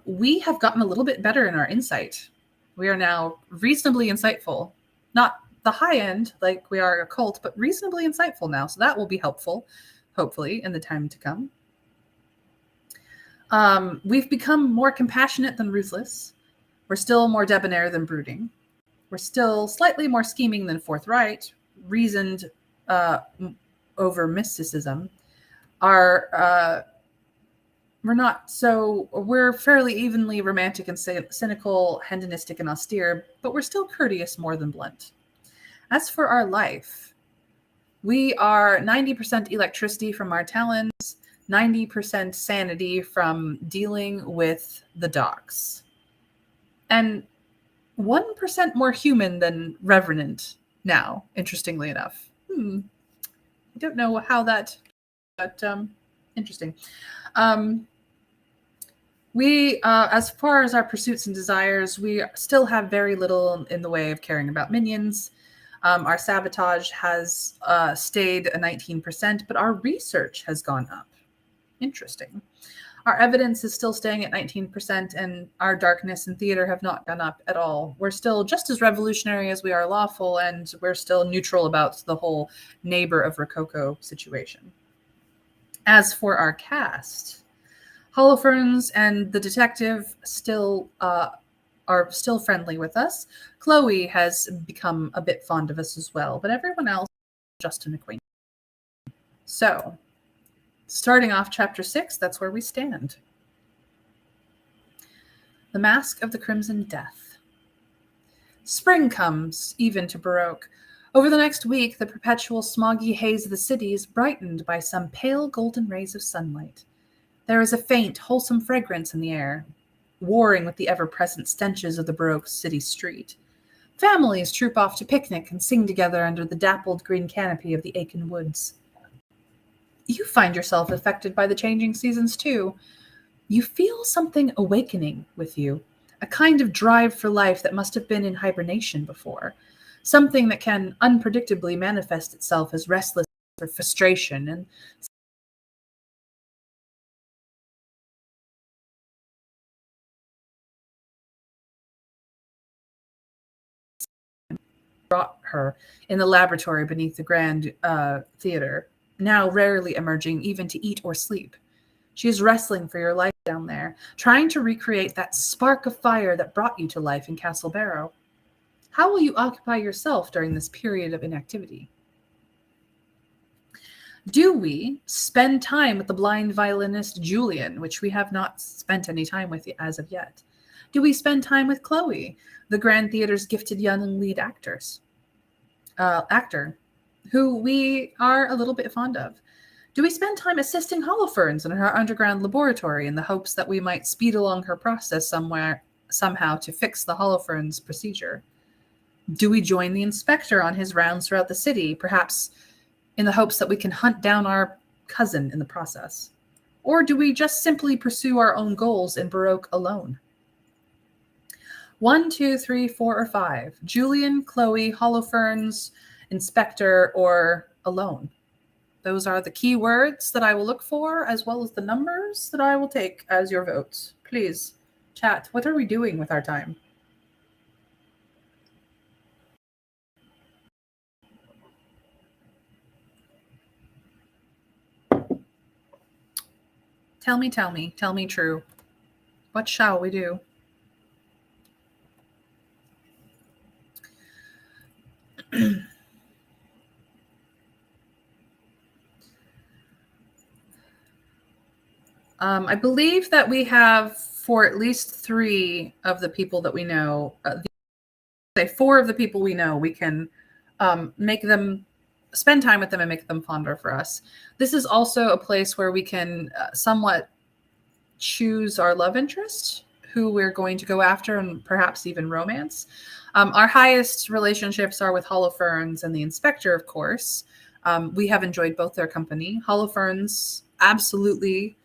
We have gotten a little bit better in our insight. We are now reasonably insightful. Not the high end, like we are a cult, but reasonably insightful now. So that will be helpful, hopefully, in the time to come. We've become more compassionate than ruthless. We're still more debonair than brooding. We're still slightly more scheming than forthright, reasoned over mysticism. We're fairly evenly romantic and cynical, hedonistic and austere, but we're still courteous more than blunt. As for our life, we are 90% electricity from our talons, 90% sanity from dealing with the docks, and 1% more human than revenant now, interestingly enough. I don't know how that, but interesting. We, as far as our pursuits and desires, we still have very little in the way of caring about minions. Our sabotage has stayed a 19%, but our research has gone up. Interesting. Our evidence is still staying at 19%, and our darkness and theater have not gone up at all. We're still just as revolutionary as we are lawful, and we're still neutral about the whole neighbor of Rococo situation. As for our cast, Holofernes and the detective still are still friendly with us. Chloe has become a bit fond of us as well, but everyone else is just an acquaintance. So, starting off chapter 6, that's where we stand. The Mask of the Crimson Death. Spring comes, even to Baroque. Over the next week, the perpetual smoggy haze of the city is brightened by some pale golden rays of sunlight. There is a faint, wholesome fragrance in the air, warring with the ever-present stenches of the Baroque city street. Families troop off to picnic and sing together under the dappled green canopy of the Aiken woods. You find yourself affected by the changing seasons, too. You feel something awakening with you, a kind of drive for life that must have been in hibernation before, something that can unpredictably manifest itself as restlessness or frustration, and brought her in the laboratory beneath the grand theater, now rarely emerging even to eat or sleep. She is wrestling for your life down there, trying to recreate that spark of fire that brought you to life in Castle Barrow. How will you occupy yourself during this period of inactivity? Do we spend time with the blind violinist Julian, which we have not spent any time with as of yet? Do we spend time with Chloe, the Grand Theater's gifted young lead actor, who we are a little bit fond of? Do we spend time assisting Holofernes in her underground laboratory in the hopes that we might speed along her process somehow to fix the Holofernes procedure? Do we join the inspector on his rounds throughout the city, perhaps in the hopes that we can hunt down our cousin in the process? Or do we just simply pursue our own goals in Baroque alone? 1, 2, 3, 4, or 5. Julian, Chloe, Holofernes, inspector, or alone? Those are the key words that I will look for, as well as the numbers that I will take as your votes. Please, chat. What are we doing with our time? Tell me true. What shall we do? I believe that we have, for at least 3 of the people that we know, say 4 of the people we know, we can make them spend time with them and make them fonder for us. This is also a place where we can somewhat choose our love interest, who we're going to go after, and perhaps even romance. Our highest relationships are with Holofernes and the Inspector, of course. We have enjoyed both their company. Holofernes absolutely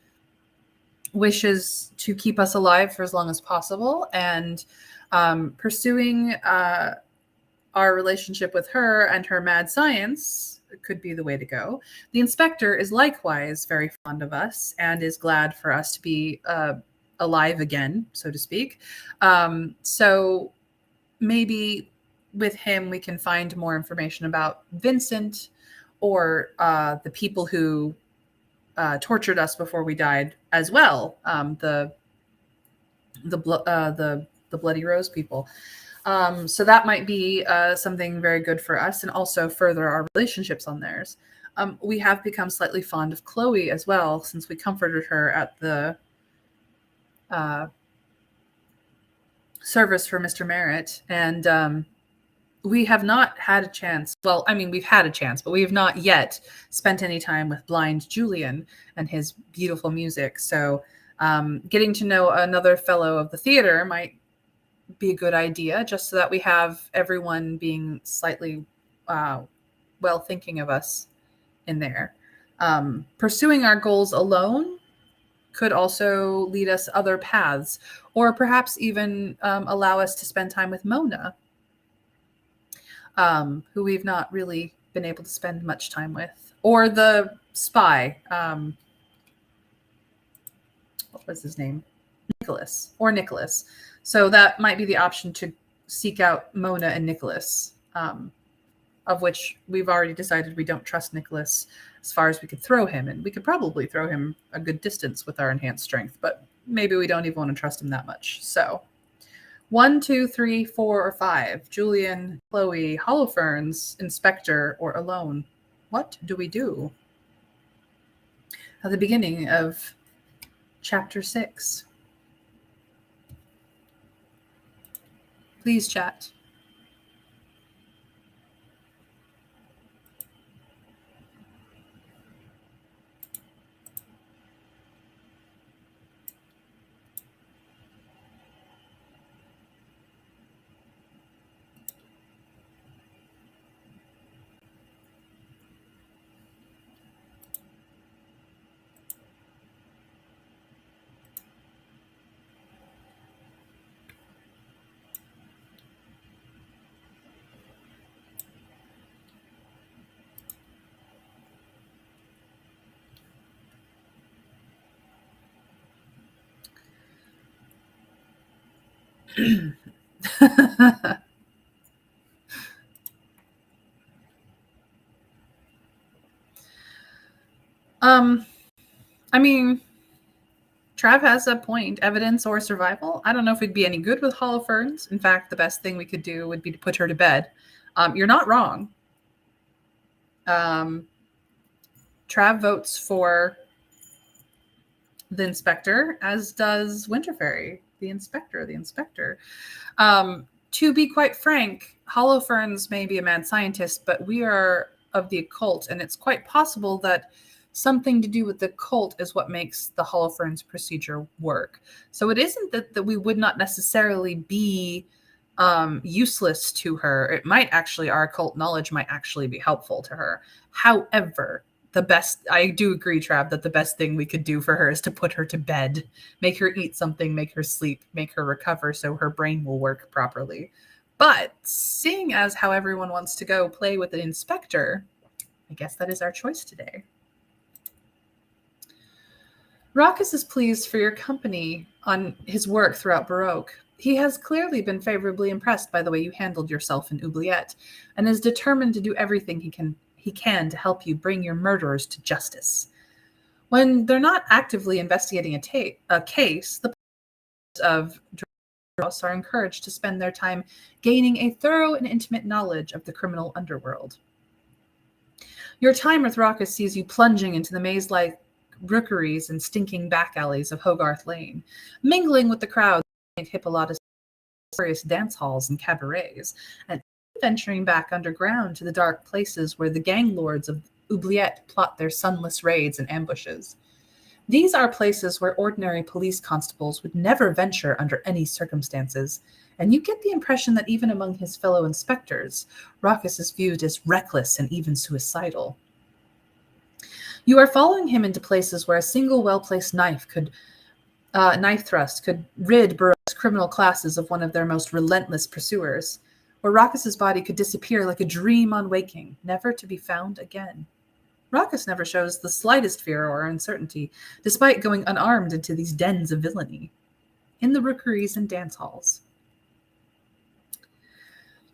wishes to keep us alive for as long as possible, and pursuing our relationship with her and her mad science could be the way to go. The Inspector is likewise very fond of us and is glad for us to be alive again, so to speak. So maybe with him we can find more information about Vincent, or the people who tortured us before we died as well. The Bloody Rose people. So that might be something very good for us, and also further our relationships on theirs. We have become slightly fond of Chloe as well, since we comforted her at the service for Mr. Merritt. And we have not had a chance. Well, I mean, we've had a chance, but we have not yet spent any time with blind Julian and his beautiful music. So getting to know another fellow of the theater might be a good idea, just so that we have everyone being slightly well thinking of us in there. Pursuing our goals alone could also lead us other paths, or perhaps even allow us to spend time with Mona, who we've not really been able to spend much time with, or the spy. What was his name? Nicholas. So that might be the option, to seek out Mona and Nicholas, of which we've already decided we don't trust Nicholas as far as we could throw him. And we could probably throw him a good distance with our enhanced strength, but maybe we don't even want to trust him that much. So 1, 2, 3, 4, or 5. Julian, Chloe, Holofernes, Inspector, or alone. What do we do? At the beginning of chapter 6. Please chat. I mean, Trav has a point. Evidence or survival. I don't know if we'd be any good with Holofernes. In fact, the best thing we could do would be to put her to bed. You're not wrong. Trav votes for the Inspector, as does Winterfairy. The Inspector. To be quite frank, Holofernes may be a mad scientist, but we are of the occult, and it's quite possible that something to do with the cult is what makes the Holofernes procedure work. So it isn't that we would not necessarily be useless to her. It might actually, our occult knowledge might actually be helpful to her. However, I do agree, Trav, that the best thing we could do for her is to put her to bed, make her eat something, make her sleep, make her recover so her brain will work properly. But seeing as how everyone wants to go play with an Inspector, I guess that is our choice today. Raucus is pleased for your company on his work throughout Baroque. He has clearly been favorably impressed by the way you handled yourself in Oubliette, and is determined to do everything he can to help you bring your murderers to justice. When they're not actively investigating a case, the of journalists are encouraged to spend their time gaining a thorough and intimate knowledge of the criminal underworld. Your time with Raucus sees you plunging into the maze-like rookeries and stinking back alleys of Hogarth Lane, mingling with the crowds of Hippolytus' various dance halls and cabarets, and venturing back underground to the dark places where the gang lords of Oubliette plot their sunless raids and ambushes. These are places where ordinary police constables would never venture under any circumstances, and you get the impression that even among his fellow inspectors, Raucus is viewed as reckless and even suicidal. You are following him into places where a single well-placed knife thrust could rid Baroque's criminal classes of one of their most relentless pursuers, where Raucus's body could disappear like a dream on waking, never to be found again. Raucus never shows the slightest fear or uncertainty, despite going unarmed into these dens of villainy, in the rookeries and dance halls.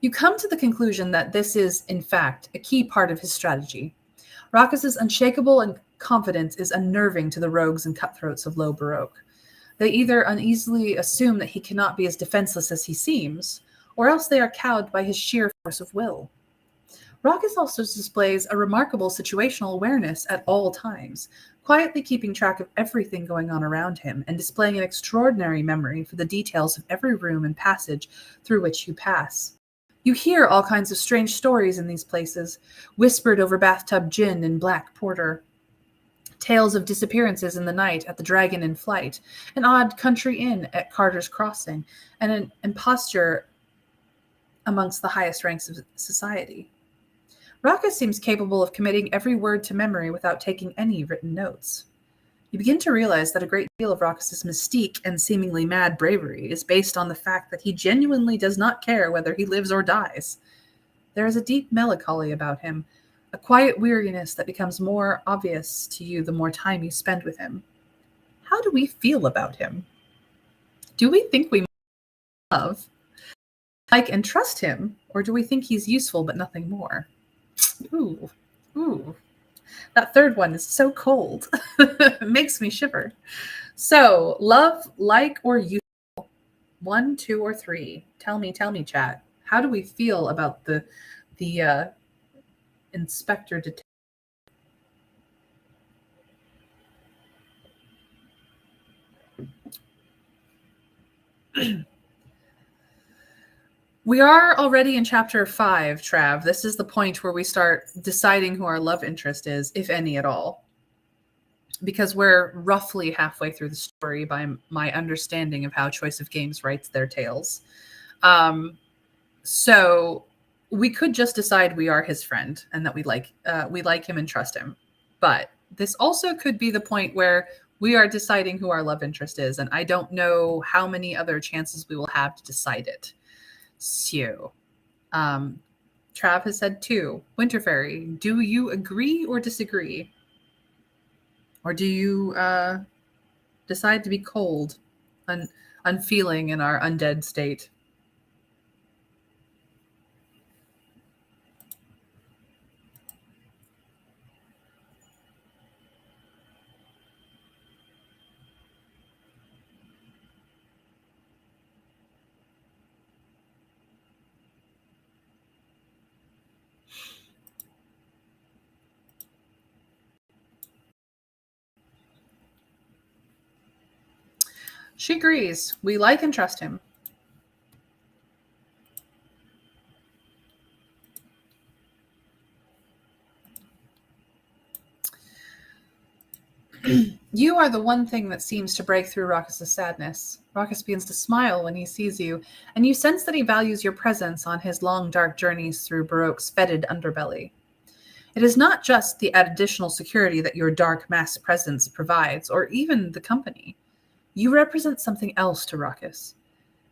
You come to the conclusion that this is, in fact, a key part of his strategy. Raucus's unshakable confidence is unnerving to the rogues and cutthroats of low Baroque. They either uneasily assume that he cannot be as defenseless as he seems, or else they are cowed by his sheer force of will. Raucus also displays a remarkable situational awareness at all times, quietly keeping track of everything going on around him and displaying an extraordinary memory for the details of every room and passage through which you pass. You hear all kinds of strange stories in these places, whispered over bathtub gin and black porter. Tales of disappearances in the night at the Dragon in Flight, an odd country inn at Carter's Crossing, and an imposture amongst the highest ranks of society. Raucus seems capable of committing every word to memory without taking any written notes. You begin to realize that a great deal of Raucus's mystique and seemingly mad bravery is based on the fact that he genuinely does not care whether he lives or dies. There is a deep melancholy about him, a quiet weariness that becomes more obvious to you the more time you spend with him. How do we feel about him? Do we think we love, like, and trust him, or do we think he's useful but nothing more? Ooh. That third one is so cold. It makes me shiver. So, love, like, or useful? 1, 2, or 3? Tell me, chat. How do we feel about the inspector detective? We are already in chapter 5, Trav. This is the point where we start deciding who our love interest is, if any at all. Because we're roughly halfway through the story by my understanding of how Choice of Games writes their tales. So we could just decide we are his friend and that we like him and trust him. But this also could be the point where we are deciding who our love interest is, and I don't know how many other chances we will have to decide it. So, Trav has said 2. Winter Fairy, do you agree or disagree? Or do you decide to be cold, unfeeling in our undead state? She agrees. We like and trust him. You are the one thing that seems to break through Raucus's sadness. Raucus begins to smile when he sees you, and you sense that he values your presence on his long, dark journeys through Baroque's fetid underbelly. It is not just the additional security that your dark masked presence provides, or even the company. You represent something else to Raucus.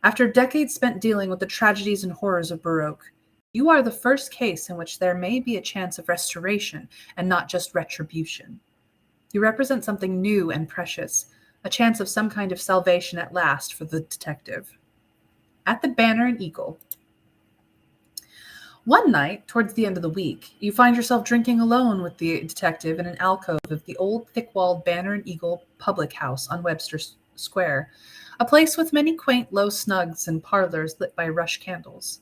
After decades spent dealing with the tragedies and horrors of Baroque, You are the first case in which there may be a chance of restoration and not just retribution. You represent something new and precious, a chance of some kind of salvation at last for the detective. At the Banner and Eagle. One night, towards the end of the week, you find yourself drinking alone with the detective in an alcove of the old thick-walled Banner and Eagle public house on Webster Square, a place with many quaint low snugs and parlors lit by rush candles.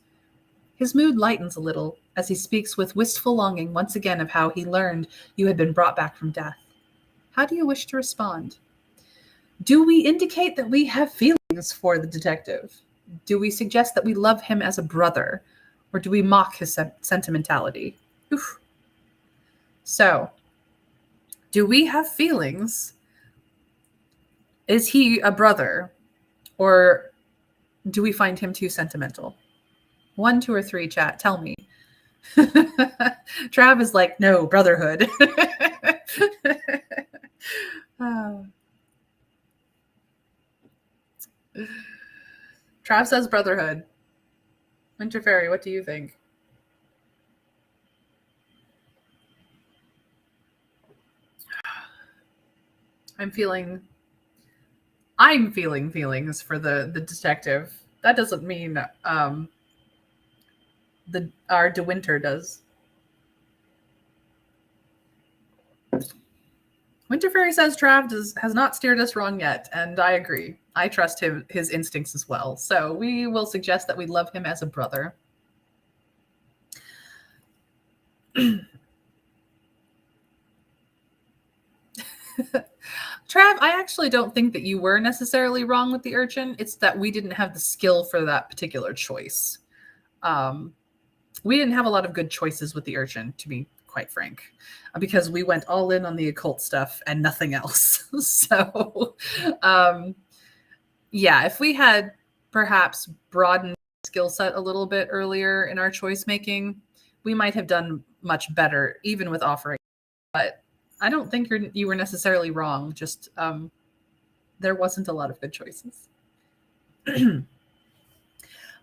His mood lightens a little as he speaks with wistful longing once again of how he learned you had been brought back from death. How do you wish to respond? Do we indicate that we have feelings for the detective? Do we suggest that we love him as a brother? Or do we mock his sentimentality? Oof. So, do we have feelings? Is he a brother? Or do we find him too sentimental? 1, 2, or 3, chat. Tell me. Trav is like, no, brotherhood. Trav says brotherhood. Winter Fairy, what do you think? I'm feeling feelings for the detective. That doesn't mean our De Winter does. Winter Fairy says Trav has not steered us wrong yet, and I agree. I trust his instincts as well. So we will suggest that we love him as a brother. Trav, I actually don't think that you were necessarily wrong with the urchin. It's that we didn't have the skill for that particular choice. We didn't have a lot of good choices with the urchin, to be quite frank, because we went all in on the occult stuff and nothing else. So, yeah, if we had perhaps broadened the skill set a little bit earlier in our choice making, we might have done much better, even with offering. But I don't think you were necessarily wrong. Just there wasn't a lot of good choices.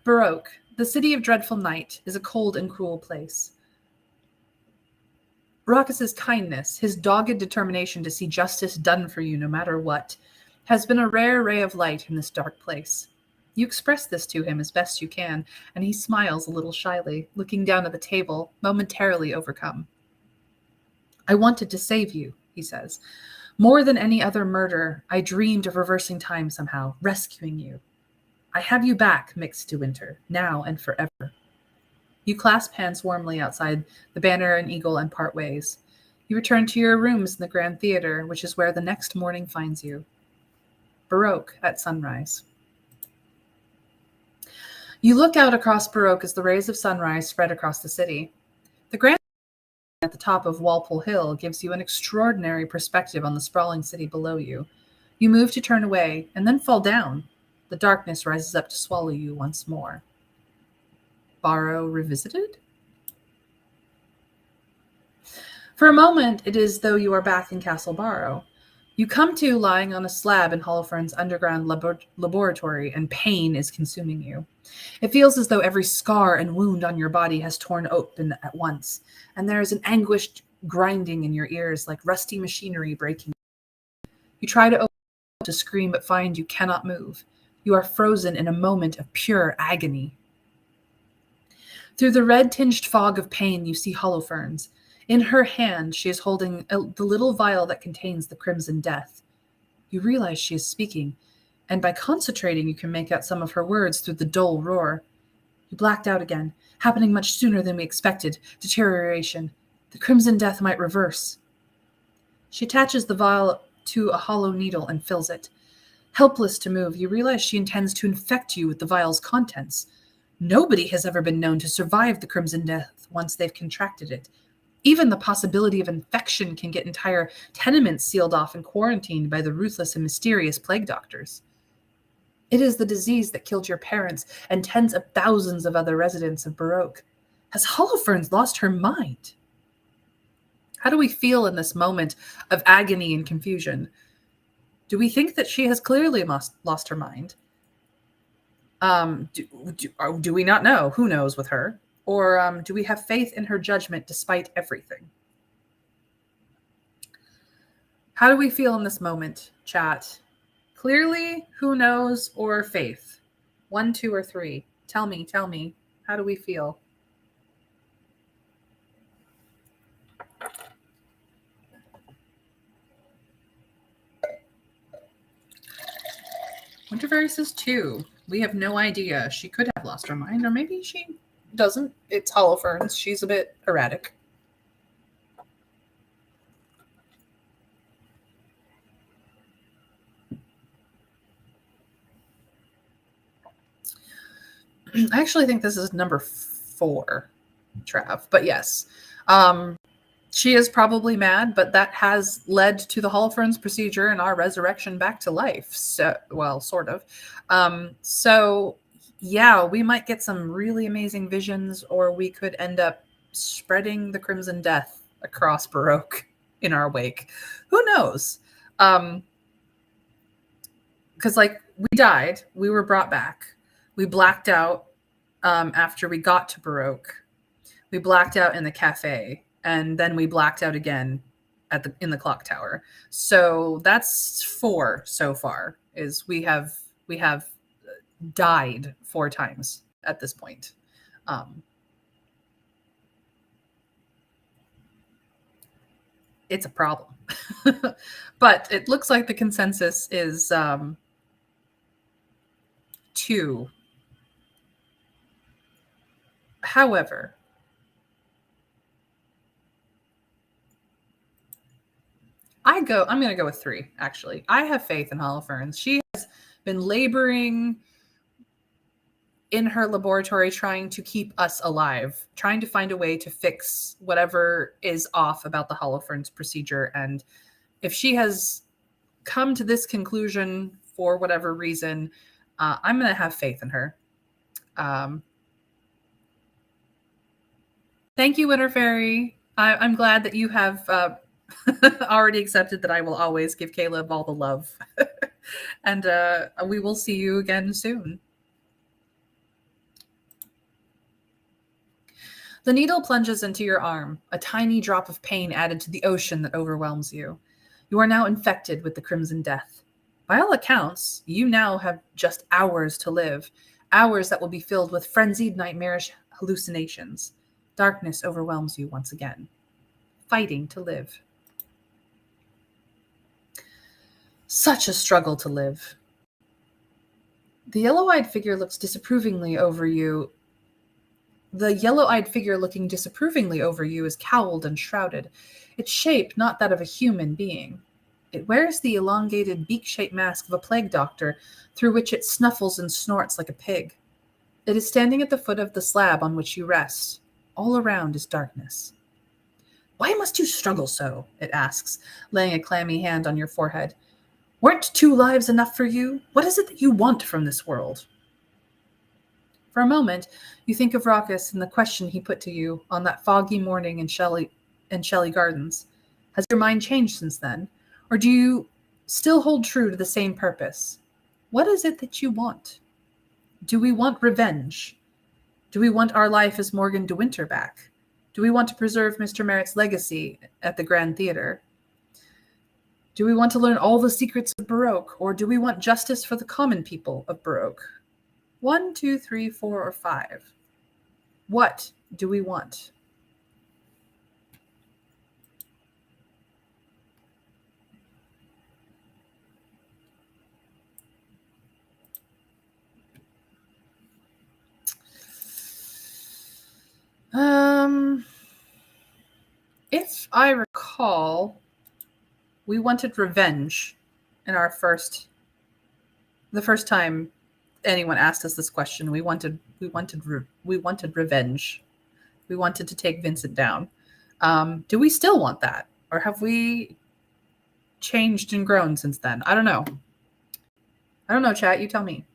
Baroque, the city of dreadful night, is a cold and cruel place. Baracus's kindness, his dogged determination to see justice done for you no matter what, has been a rare ray of light in this dark place. You express this to him as best you can, and he smiles a little shyly, looking down at the table, momentarily overcome. I wanted to save you, he says. More than any other murder, I dreamed of reversing time somehow, rescuing you. I have you back, Mixed De Winter, now and forever. You clasp hands warmly outside the Banner and Eagle and part ways. You return to your rooms in the Grand Theater, which is where the next morning finds you. Baroque at sunrise. You look out across Baroque as the rays of sunrise spread across the city. The Grand at the top of Walpole Hill gives you an extraordinary perspective on the sprawling city below you. You move to turn away, and then fall down. The darkness rises up to swallow you once more. Barrow revisited? For a moment, it is as though you are back in Castle Barrow. You come to lying on a slab in Holofern's underground laboratory, and pain is consuming you. It feels as though every scar and wound on your body has torn open at once, and there is an anguished grinding in your ears like rusty machinery breaking. You try to open to scream, but find you cannot move. You are frozen in a moment of pure agony. Through the red-tinged fog of pain, you see Holofern's. In her hand, she is holding the little vial that contains the crimson death. You realize she is speaking, and by concentrating, you can make out some of her words through the dull roar. You blacked out again, happening much sooner than we expected. Deterioration. The crimson death might reverse. She attaches the vial to a hollow needle and fills it. Helpless to move, you realize she intends to infect you with the vial's contents. Nobody has ever been known to survive the crimson death once they've contracted it. Even the possibility of infection can get entire tenements sealed off and quarantined by the ruthless and mysterious plague doctors. It is the disease that killed your parents and tens of thousands of other residents of Baroque. Has Holofern's lost her mind? How do we feel in this moment of agony and confusion? Do we think that she has clearly lost her mind? Do we not know? Who knows with her? Or do we have faith in her judgment despite everything? How do we feel in this moment, chat? Clearly, who knows, or faith? 1, 2, or 3. Tell me, tell me. How do we feel? Winterberry says 2. We have no idea. She could have lost her mind, or maybe she doesn't. It's Holofernes. She's a bit erratic. I actually think this is number 4, Trav. But yes, she is probably mad, but that has led to the Holofernes procedure and our resurrection back to life. So, well, sort of. So, yeah, we might get some really amazing visions, or we could end up spreading the Crimson Death across Baroque in our wake. Who knows? Because, like, we died, we were brought back, we blacked out after we got to Baroque. We blacked out in the cafe, and then we blacked out again in the clock tower. So that's 4 so far. Is we have died 4 times at this point. It's a problem. But it looks like the consensus is 2. However, I'm going to go with 3, actually. I have faith in Holofernes. She has been laboring in her laboratory trying to keep us alive, trying to find a way to fix whatever is off about the Holofernes procedure. And if she has come to this conclusion for whatever reason, I'm going to have faith in her. Thank you, Winter Fairy. I'm glad that you have already accepted that I will always give Caleb all the love. And we will see you again soon. The needle plunges into your arm, a tiny drop of pain added to the ocean that overwhelms you. You are now infected with the Crimson Death. By all accounts, you now have just hours to live, hours that will be filled with frenzied, nightmarish hallucinations. Darkness overwhelms you once again. Fighting to live. Such a struggle to live. The yellow-eyed figure looks disapprovingly over you. The yellow-eyed figure looking disapprovingly over you is cowled and shrouded, its shape not that of a human being. It wears the elongated beak-shaped mask of a plague doctor, through which it snuffles and snorts like a pig. It is standing at the foot of the slab on which you rest. All around is darkness. Why must you struggle so? It asks, laying a clammy hand on your forehead. Weren't 2 lives enough for you? What is it that you want from this world? For a moment, you think of Raucus and the question he put to you on that foggy morning in Shelley Gardens. Has your mind changed since then? Or do you still hold true to the same purpose? What is it that you want? Do we want revenge? Do we want our life as Morgan de Winter back? Do we want to preserve Mr. Merritt's legacy at the Grand Theater? Do we want to learn all the secrets of Baroque, or do we want justice for the common people of Baroque? 1, 2, 3, 4, or 5. What do we want? If I recall, we wanted revenge in the first time anyone asked us this question. We wanted revenge. We wanted to take Vincent down. Do we still want that, or have we changed and grown since then? I don't know. Chat. You tell me.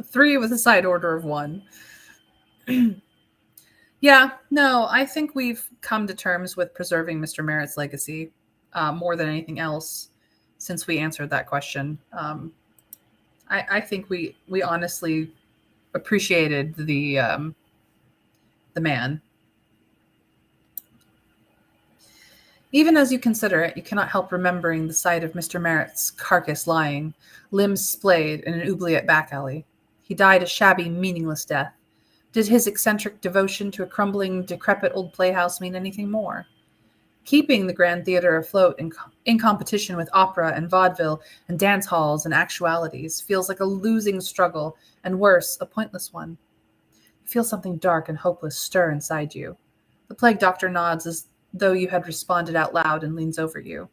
Three with a side order of one. Yeah, no, I think we've come to terms with preserving Mr. Merritt's legacy more than anything else since we answered that question. I think we honestly appreciated the man. Even as you consider it, you cannot help remembering the sight of Mr. Merritt's carcass lying, limbs splayed, in an oubliette back alley. He died a shabby, meaningless death. Did his eccentric devotion to a crumbling, decrepit old playhouse mean anything more? Keeping the Grand Theatre afloat in competition with opera and vaudeville and dance halls and actualities feels like a losing struggle, and worse, a pointless one. You feel something dark and hopeless stir inside you. The plague doctor nods as though you had responded out loud and leans over you.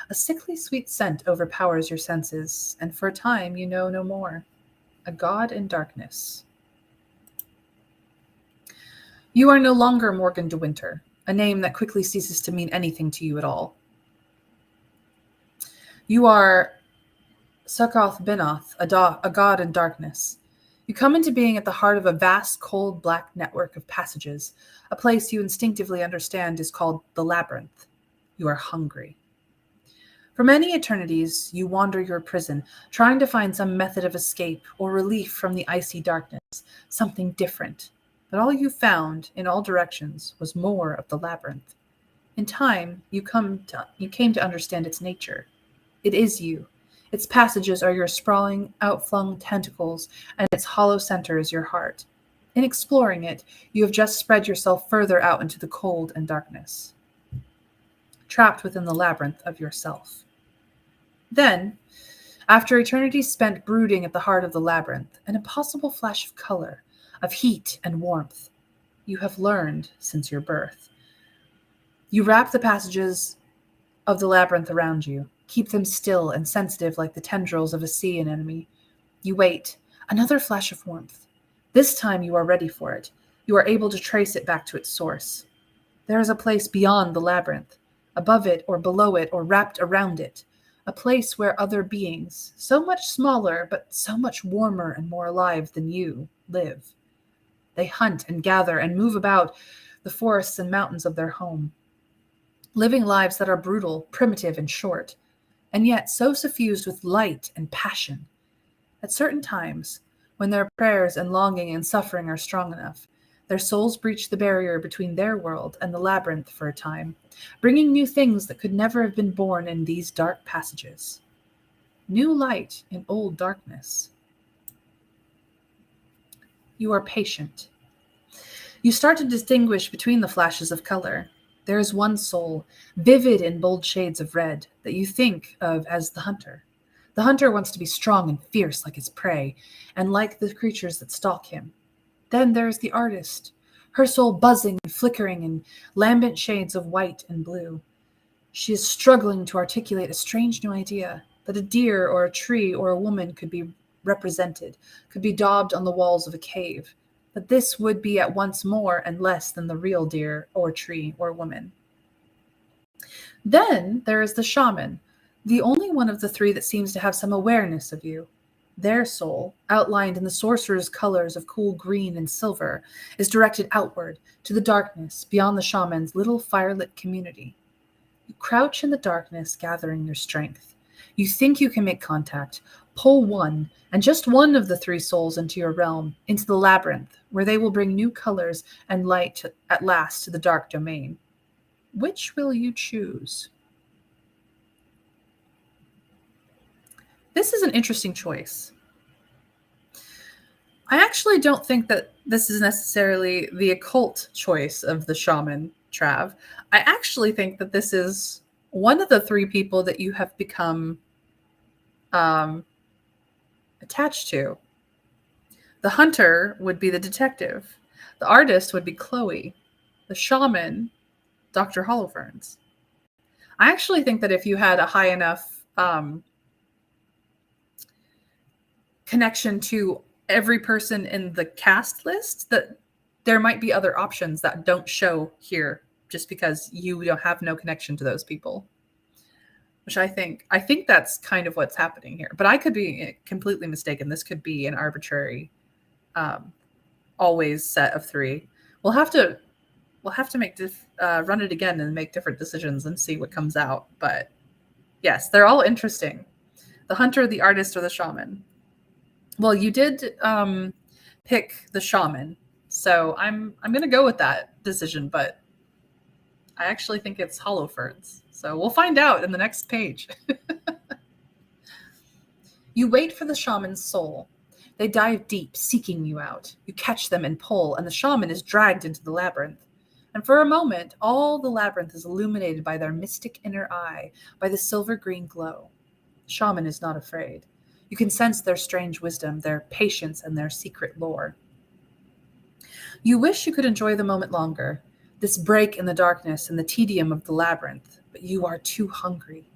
A sickly sweet scent overpowers your senses, and for a time you know no more. A god in darkness. You are no longer Morgan de Winter, a name that quickly ceases to mean anything to you at all. You are Succoth Binoth, a god in darkness. You come into being at the heart of a vast, cold, black network of passages, a place you instinctively understand is called the Labyrinth. You are hungry. For many eternities, you wander your prison, trying to find some method of escape or relief from the icy darkness, something different. But all you found, in all directions, was more of the labyrinth. In time, you came to understand its nature. It is you. Its passages are your sprawling, outflung tentacles, and its hollow center is your heart. In exploring it, you have just spread yourself further out into the cold and darkness, trapped within the labyrinth of yourself. Then, after eternity spent brooding at the heart of the labyrinth, an impossible flash of color, of heat and warmth, you have learned since your birth. You wrap the passages of the labyrinth around you, keep them still and sensitive like the tendrils of a sea anemone. You wait, another flash of warmth. This time you are ready for it. You are able to trace it back to its source. There is a place beyond the labyrinth, above it or below it or wrapped around it, a place where other beings, so much smaller but so much warmer and more alive than you, live. They hunt and gather and move about the forests and mountains of their home, living lives that are brutal, primitive, and short, and yet so suffused with light and passion. At certain times, when their prayers and longing and suffering are strong enough, their souls breach the barrier between their world and the labyrinth for a time, bringing new things that could never have been born in these dark passages. New light in old darkness. You are patient. You start to distinguish between the flashes of color. There is one soul, vivid in bold shades of red, that you think of as the hunter. The hunter wants to be strong and fierce like his prey, and like the creatures that stalk him. Then there is the artist, her soul buzzing and flickering in lambent shades of white and blue. She is struggling to articulate a strange new idea, that a deer or a tree or a woman could be represented, could be daubed on the walls of a cave, that this would be at once more and less than the real deer or tree or woman. Then there is the shaman, the only one of the three that seems to have some awareness of you. Their soul, outlined in the sorcerer's colors of cool green and silver, is directed outward to the darkness beyond the shaman's little firelit community. You crouch in the darkness, gathering your strength. You think you can make contact, pull one, and just one of the three souls into your realm, into the labyrinth, where they will bring new colors and light at last to the dark domain. Which will you choose? This is an interesting choice. I actually don't think that this is necessarily the occult choice of the shaman, Trav. I actually think that this is one of the three people that you have become attached to. The hunter would be the detective. The artist would be Chloe. The shaman, Dr. Holofernes. I actually think that if you had a high enough connection to every person in the cast list, that there might be other options that don't show here just because you don't have no connection to those people. which I think that's kind of what's happening here. But I could be completely mistaken. This could be an arbitrary um, always set of three. We'll have to run it again and make different decisions and see what comes out. But yes, they're all interesting. The hunter, the artist, or the shaman. Well, you did pick the shaman, so I'm gonna go with that decision. But I actually think it's hollow ferns. So we'll find out in the next page. You wait for the shaman's soul. They dive deep, seeking you out. You catch them and pull, and the shaman is dragged into the labyrinth. And for a moment, all the labyrinth is illuminated by their mystic inner eye, by the silver green glow. The shaman is not afraid. You can sense their strange wisdom, their patience, and their secret lore. You wish you could enjoy the moment longer, this break in the darkness and the tedium of the labyrinth, but you are too hungry.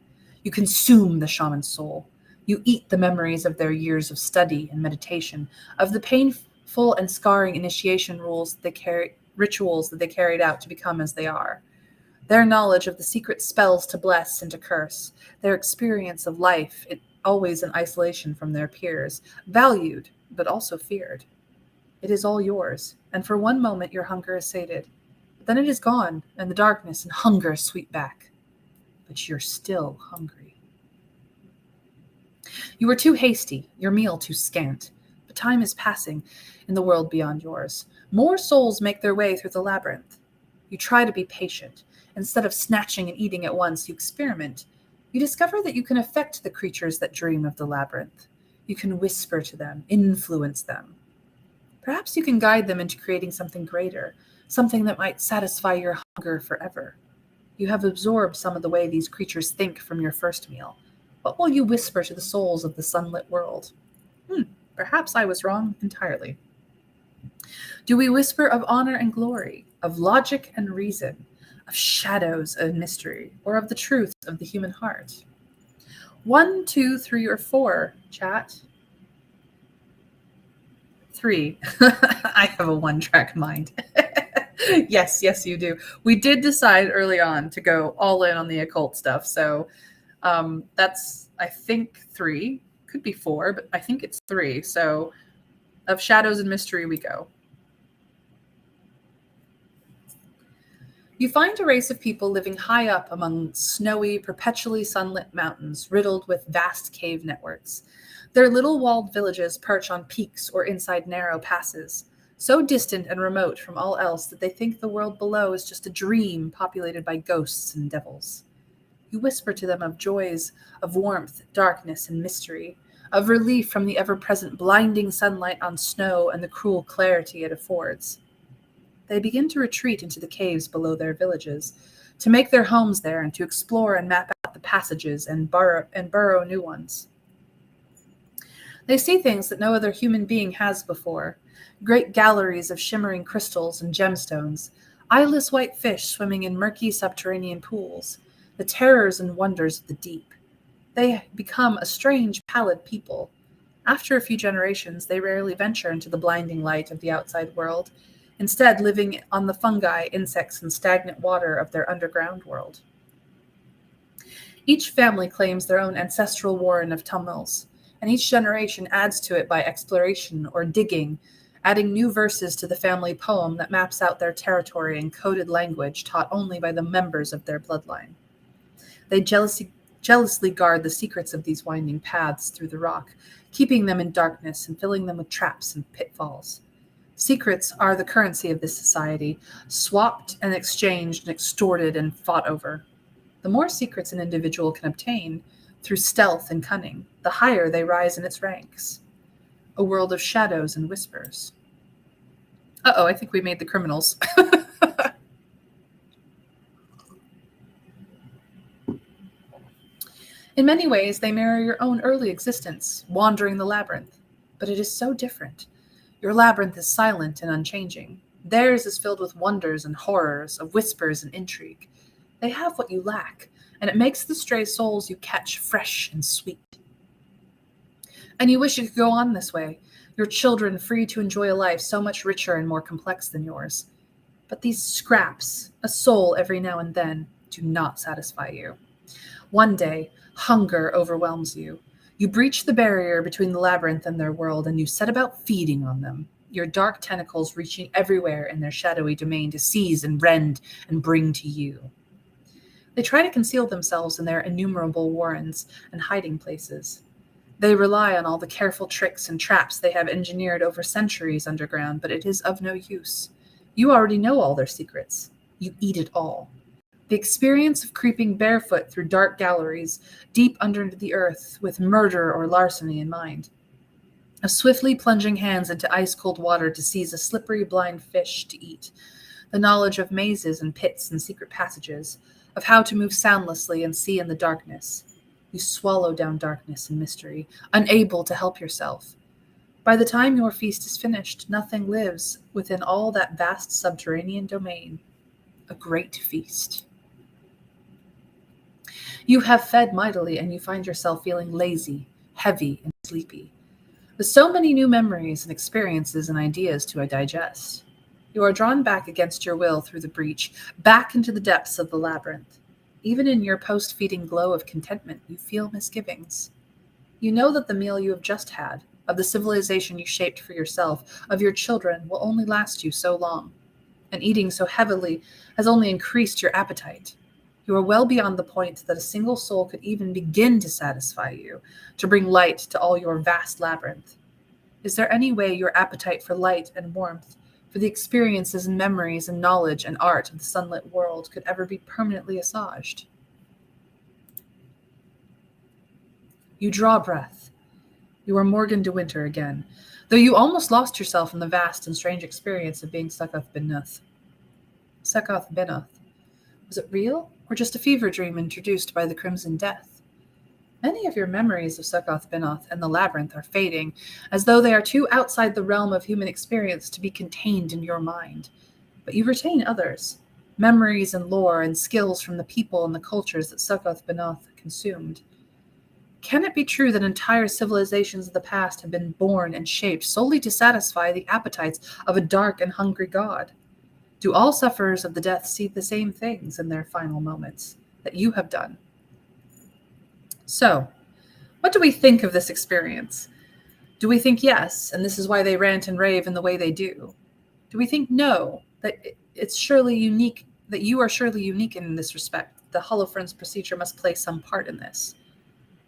You consume the shaman's soul. You eat the memories of their years of study and meditation, of the painful and scarring initiation rituals that they carried out to become as they are. Their knowledge of the secret spells to bless and to curse, their experience of life, always in isolation from their peers, valued but also feared. It is all yours, and for one moment your hunger is sated. But then it is gone, and the darkness and hunger sweep back. But you're still hungry. You were too hasty, your meal too scant. But time is passing in the world beyond yours. More souls make their way through the labyrinth. You try to be patient. Instead of snatching and eating at once, you experiment. You discover that you can affect the creatures that dream of the labyrinth. You can whisper to them, influence them. Perhaps you can guide them into creating something greater, something that might satisfy your hunger forever. You have absorbed some of the way these creatures think from your first meal. What will you whisper to the souls of the sunlit world? Perhaps I was wrong entirely. Do we whisper of honor and glory, of logic and reason, of shadows and mystery, or of the truth of the human heart? 1, 2, 3, or 4, chat? 3. I have a one-track mind. Yes, you do. We did decide early on to go all in on the occult stuff. So that's, I think, 3. Could be 4, but I think it's 3. So of shadows and mystery we go. You find a race of people living high up among snowy, perpetually sunlit mountains riddled with vast cave networks. Their little walled villages perch on peaks or inside narrow passes, so distant and remote from all else that they think the world below is just a dream populated by ghosts and devils. You whisper to them of joys, of warmth, darkness, and mystery, of relief from the ever-present blinding sunlight on snow and the cruel clarity it affords. They begin to retreat into the caves below their villages, to make their homes there and to explore and map out the passages and burrow new ones. They see things that no other human being has before, great galleries of shimmering crystals and gemstones, eyeless white fish swimming in murky subterranean pools, the terrors and wonders of the deep. They become a strange, pallid people. After a few generations, they rarely venture into the blinding light of the outside world, instead living on the fungi, insects, and stagnant water of their underground world. Each family claims their own ancestral warren of tunnels, and each generation adds to it by exploration or digging, adding new verses to the family poem that maps out their territory in coded language taught only by the members of their bloodline. They jealously guard the secrets of these winding paths through the rock, keeping them in darkness and filling them with traps and pitfalls. Secrets are the currency of this society, swapped and exchanged and extorted and fought over. The more secrets an individual can obtain, through stealth and cunning, the higher they rise in its ranks. A world of shadows and whispers. Uh-oh, I think we made the criminals. In many ways, they mirror your own early existence, wandering the labyrinth. But it is so different. Your labyrinth is silent and unchanging. Theirs is filled with wonders and horrors, of whispers and intrigue. They have what you lack, and it makes the stray souls you catch fresh and sweet. And you wish it could go on this way, your children free to enjoy a life so much richer and more complex than yours. But these scraps, a soul every now and then, do not satisfy you. One day, hunger overwhelms you. You breach the barrier between the labyrinth and their world, and you set about feeding on them, your dark tentacles reaching everywhere in their shadowy domain to seize and rend and bring to you. They try to conceal themselves in their innumerable warrens and hiding places. They rely on all the careful tricks and traps they have engineered over centuries underground, but it is of no use. You already know all their secrets. You eat it all. The experience of creeping barefoot through dark galleries, deep under the earth, with murder or larceny in mind. Of swiftly plunging hands into ice-cold water to seize a slippery blind fish to eat. The knowledge of mazes and pits and secret passages, of how to move soundlessly and see in the darkness. You swallow down darkness and mystery, unable to help yourself. By the time your feast is finished, nothing lives within all that vast subterranean domain. A great feast. You have fed mightily, and you find yourself feeling lazy, heavy, and sleepy, with so many new memories and experiences and ideas to digest. You are drawn back against your will through the breach, back into the depths of the labyrinth. Even in your post-feeding glow of contentment, you feel misgivings. You know that the meal you have just had, of the civilization you shaped for yourself, of your children, will only last you so long, and eating so heavily has only increased your appetite. You are well beyond the point that a single soul could even begin to satisfy you, to bring light to all your vast labyrinth. Is there any way your appetite for light and warmth, for the experiences and memories and knowledge and art of the sunlit world could ever be permanently assuaged? You draw breath. You are Morgan de Winter again, though you almost lost yourself in the vast and strange experience of being Succoth Benoth. Succoth Benoth. Was it real, or just a fever dream introduced by the Crimson Death? Many of your memories of Succoth Benoth and the Labyrinth are fading, as though they are too outside the realm of human experience to be contained in your mind. But you retain others, memories and lore and skills from the people and the cultures that Succoth Benoth consumed. Can it be true that entire civilizations of the past have been born and shaped solely to satisfy the appetites of a dark and hungry god? Do all sufferers of the death see the same things in their final moments that you have done? So, what do we think of this experience? Do we think yes, and this is why they rant and rave in the way they do? Do we think no, that it's surely unique, that you are surely unique in this respect? The Holofernes procedure must play some part in this.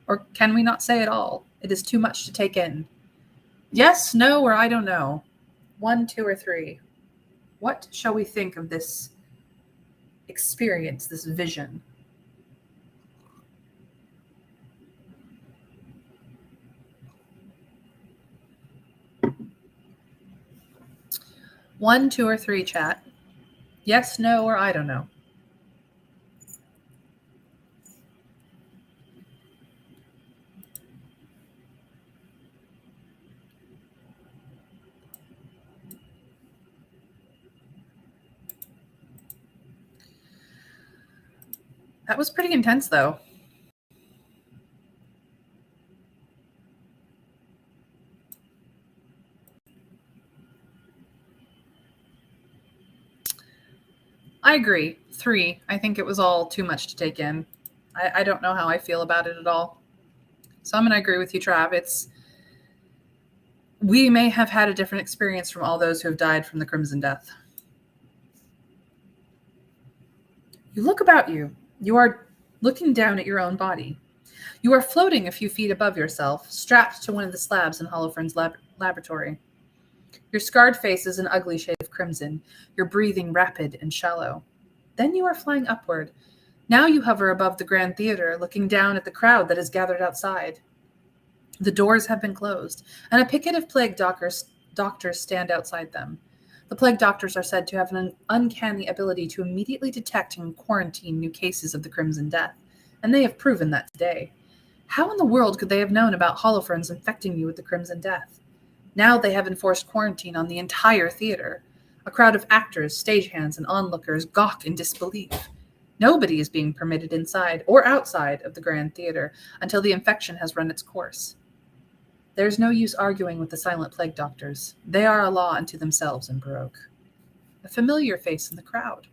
Or can we not say it all? It is too much to take in. Yes, no, or I don't know. 1, 2, or 3. What shall we think of this experience, this vision? One, 2, or 3, chat. Yes, no, or I don't know. That was pretty intense, though. I agree. 3. I think it was all too much to take in. I don't know how I feel about it at all. So I'm going to agree with you, Trav. We may have had a different experience from all those who have died from the Crimson Death. You look about you. You are looking down at your own body. You are floating a few feet above yourself, strapped to one of the slabs in Holofernes' laboratory. Your scarred face is an ugly shade of crimson, your breathing rapid and shallow. Then you are flying upward. Now you hover above the Grand Theater, looking down at the crowd that is gathered outside. The doors have been closed, and a picket of plague doctors stand outside them. The plague doctors are said to have an uncanny ability to immediately detect and quarantine new cases of the Crimson Death, and they have proven that today. How in the world could they have known about Holofernes infecting you with the Crimson Death? Now they have enforced quarantine on the entire theater. A crowd of actors, stagehands, and onlookers gawk in disbelief. Nobody is being permitted inside or outside of the Grand Theater until the infection has run its course. There's no use arguing with the silent plague doctors. They are a law unto themselves in Baroque. A familiar face in the crowd.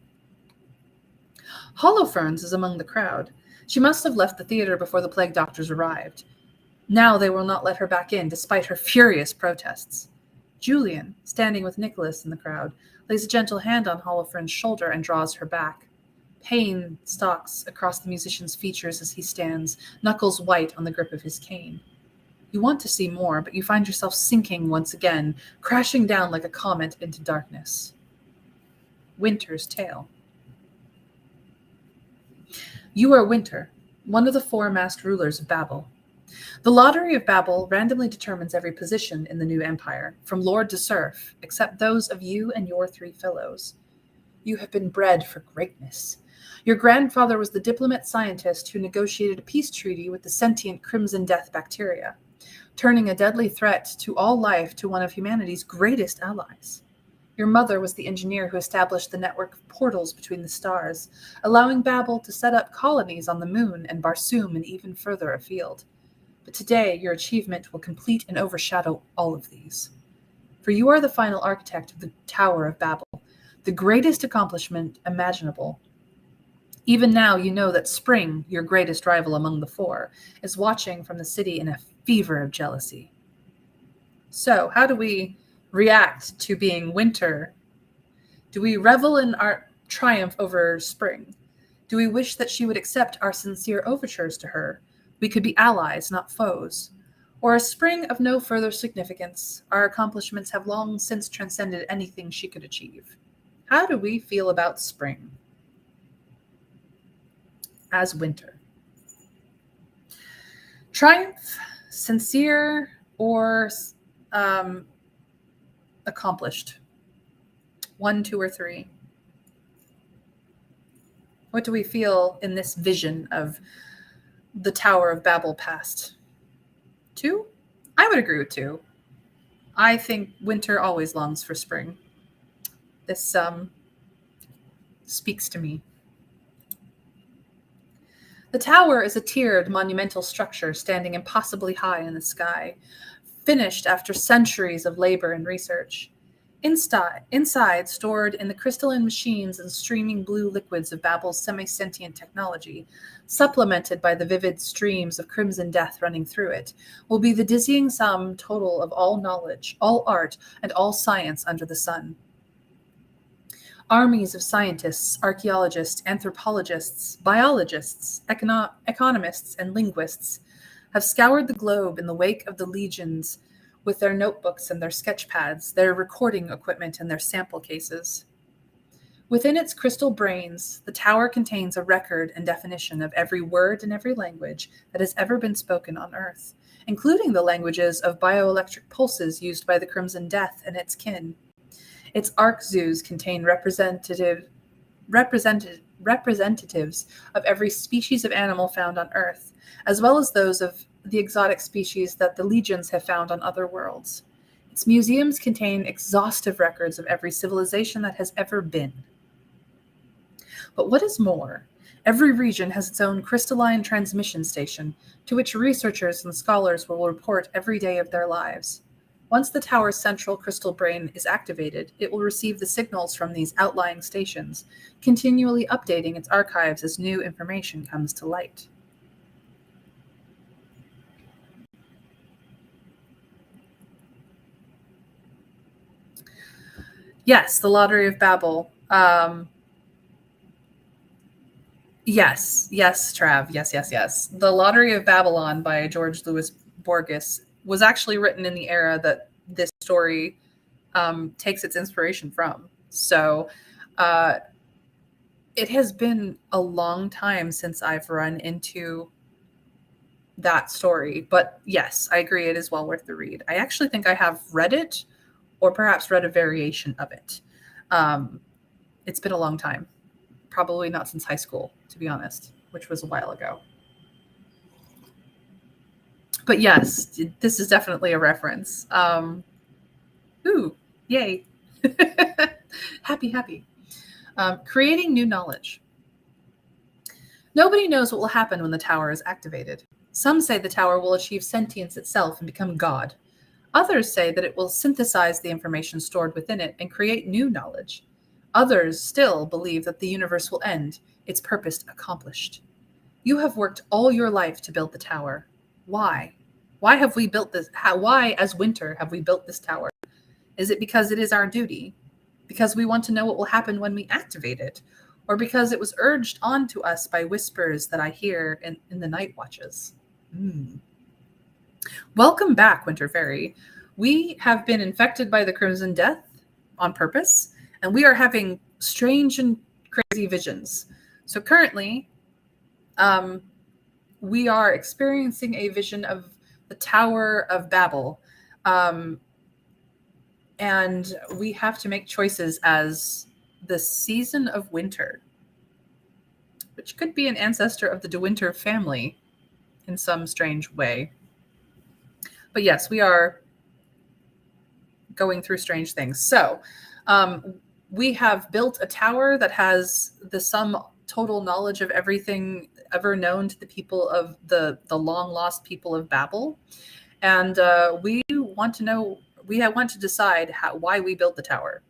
Holofernes is among the crowd. She must have left the theater before the plague doctors arrived. Now they will not let her back in, despite her furious protests. Julian, standing with Nicholas in the crowd, lays a gentle hand on Holofern's shoulder and draws her back. Pain stalks across the musician's features as he stands, knuckles white on the grip of his cane. You want to see more, but you find yourself sinking once again, crashing down like a comet into darkness. Winter's Tale. You are Winter, one of the four masked rulers of Babel. The Lottery of Babel randomly determines every position in the new empire, from lord to serf, except those of you and your three fellows. You have been bred for greatness. Your grandfather was the diplomat scientist who negotiated a peace treaty with the sentient Crimson Death bacteria, turning a deadly threat to all life to one of humanity's greatest allies. Your mother was the engineer who established the network of portals between the stars, allowing Babel to set up colonies on the moon and Barsoom and even further afield. But today, your achievement will complete and overshadow all of these. For you are the final architect of the Tower of Babel, the greatest accomplishment imaginable. Even now, you know that Spring, your greatest rival among the four, is watching from the city in a fever of jealousy. So, how do we react to being Winter? Do we revel in our triumph over Spring? Do we wish that she would accept our sincere overtures to her? We could be allies, not foes. Or a Spring of no further significance, our accomplishments have long since transcended anything she could achieve. How do we feel about Spring as Winter? Triumph, sincere, or accomplished? 1, 2, or 3? What do we feel in this vision of the Tower of Babel past? 2? I would agree with 2. I think Winter always longs for spring. This speaks to me. The tower is a tiered, monumental structure standing impossibly high in the sky, finished after centuries of labor and research. Inside, stored in the crystalline machines and streaming blue liquids of Babel's semi-sentient technology, supplemented by the vivid streams of crimson death running through it, will be the dizzying sum total of all knowledge, all art, and all science under the sun. Armies of scientists, archaeologists, anthropologists, biologists, economists, and linguists have scoured the globe in the wake of the legions with their notebooks and their sketch pads, their recording equipment and their sample cases. Within its crystal brains, the tower contains a record and definition of every word and every language that has ever been spoken on Earth, including the languages of bioelectric pulses used by the Crimson Death and its kin. Its arc zoos contain representatives of every species of animal found on Earth, as well as those of the exotic species that the legions have found on other worlds. Its museums contain exhaustive records of every civilization that has ever been. But what is more, every region has its own crystalline transmission station to which researchers and scholars will report every day of their lives. Once the tower's central crystal brain is activated, it will receive the signals from these outlying stations, continually updating its archives as new information comes to light. Yes, the Lottery of Babel. Yes, Trav. Yes. The Lottery of Babylon by George Louis Borges was actually written in the era that this story takes its inspiration from. So it has been a long time since I've run into that story. But yes, I agree, it is well worth the read. I actually think I have read it, or perhaps read a variation of it. It's been a long time. Probably not since high school, to be honest, which was a while ago. But yes, this is definitely a reference. Ooh, yay. Happy. Creating new knowledge. Nobody knows what will happen when the tower is activated. Some say the tower will achieve sentience itself and become God. Others say that it will synthesize the information stored within it and create new knowledge. Others still believe that the universe will end, its purpose accomplished. You have worked all your life to build the tower. Why? Why have we built this? Why, as Winter, have we built this tower? Is it because it is our duty? Because we want to know what will happen when we activate it? Or because it was urged on to us by whispers that I hear in the night watches? Welcome back, Winter Fairy. We have been infected by the Crimson Death on purpose, and we are having strange and crazy visions. So currently, we are experiencing a vision of the Tower of Babel. And we have to make choices as the season of winter, which could be an ancestor of the De Winter family in some strange way. But yes, we are going through strange things. So we have built a tower that has the sum total knowledge of everything ever known to the people of the long lost people of Babel. And we want to know, we want to decide why we built the tower.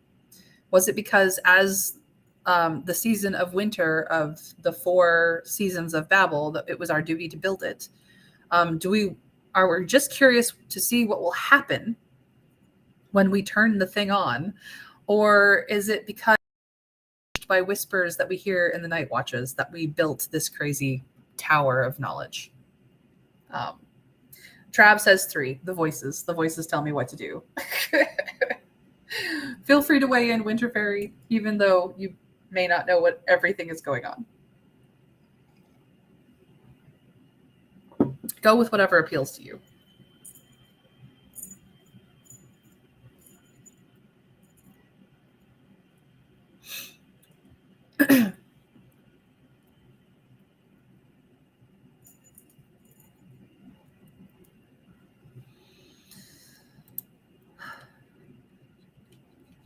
Was it because as the season of winter of the 4 seasons of Babel, that it was our duty to build it? Are we just curious to see what will happen when we turn the thing on? Or is it because by whispers that we hear in the night watches that we built this crazy tower of knowledge? Trav says 3, the voices. The voices tell me what to do. Feel free to weigh in, Winter Fairy, even though you may not know what everything is going on. Go with whatever appeals to you.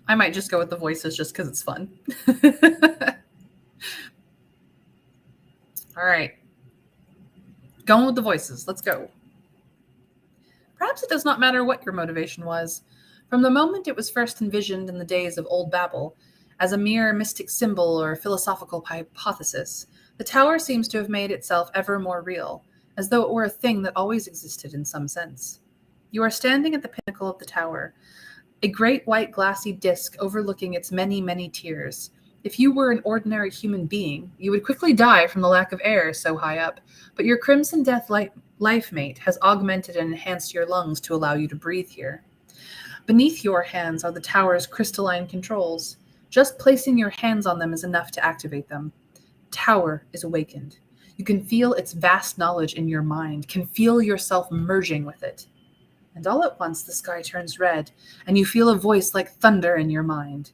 I might just go with the voices just because it's fun. All right. Going with the voices. Let's go. Perhaps it does not matter what your motivation was. From the moment it was first envisioned in the days of Old Babel, as a mere mystic symbol or philosophical hypothesis, the tower seems to have made itself ever more real, as though it were a thing that always existed in some sense. You are standing at the pinnacle of the tower, a great white glassy disc overlooking its many, many tiers. If you were an ordinary human being, you would quickly die from the lack of air so high up, but your Crimson Death life mate has augmented and enhanced your lungs to allow you to breathe here. Beneath your hands are the tower's crystalline controls. Just placing your hands on them is enough to activate them. Tower is awakened. You can feel its vast knowledge in your mind, can feel yourself merging with it. And all at once the sky turns red, and you feel a voice like thunder in your mind.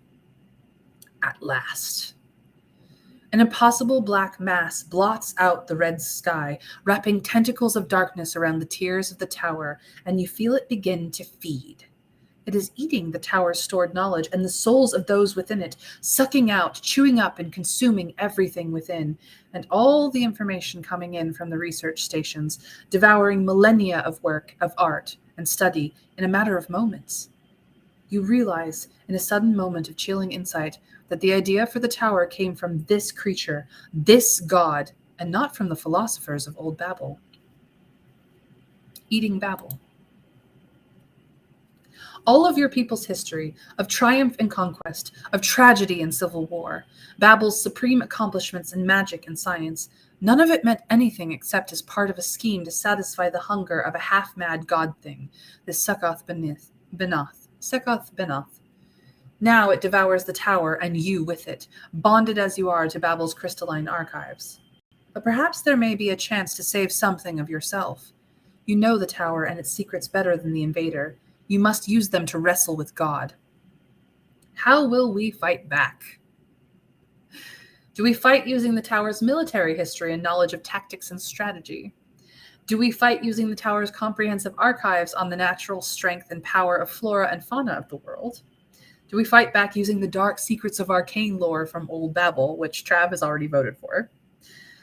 At last. An impossible black mass blots out the red sky, wrapping tentacles of darkness around the tiers of the tower, and you feel it begin to feed. It is eating the tower's stored knowledge and the souls of those within it, sucking out, chewing up, and consuming everything within, and all the information coming in from the research stations, devouring millennia of work, of art, and study in a matter of moments. You realize, in a sudden moment of chilling insight, that the idea for the tower came from this creature, this god, and not from the philosophers of Old Babel. Eating Babel. All of your people's history, of triumph and conquest, of tragedy and civil war, Babel's supreme accomplishments in magic and science, none of it meant anything except as part of a scheme to satisfy the hunger of a half-mad god thing, this Sekath Benoth. Now it devours the tower and you with it, bonded as you are to Babel's crystalline archives. But perhaps there may be a chance to save something of yourself. You know the tower and its secrets better than the invader. You must use them to wrestle with God. How will we fight back? Do we fight using the tower's military history and knowledge of tactics and strategy? Do we fight using the tower's comprehensive archives on the natural strength and power of flora and fauna of the world? Do we fight back using the dark secrets of arcane lore from Old Babel, which Trav has already voted for?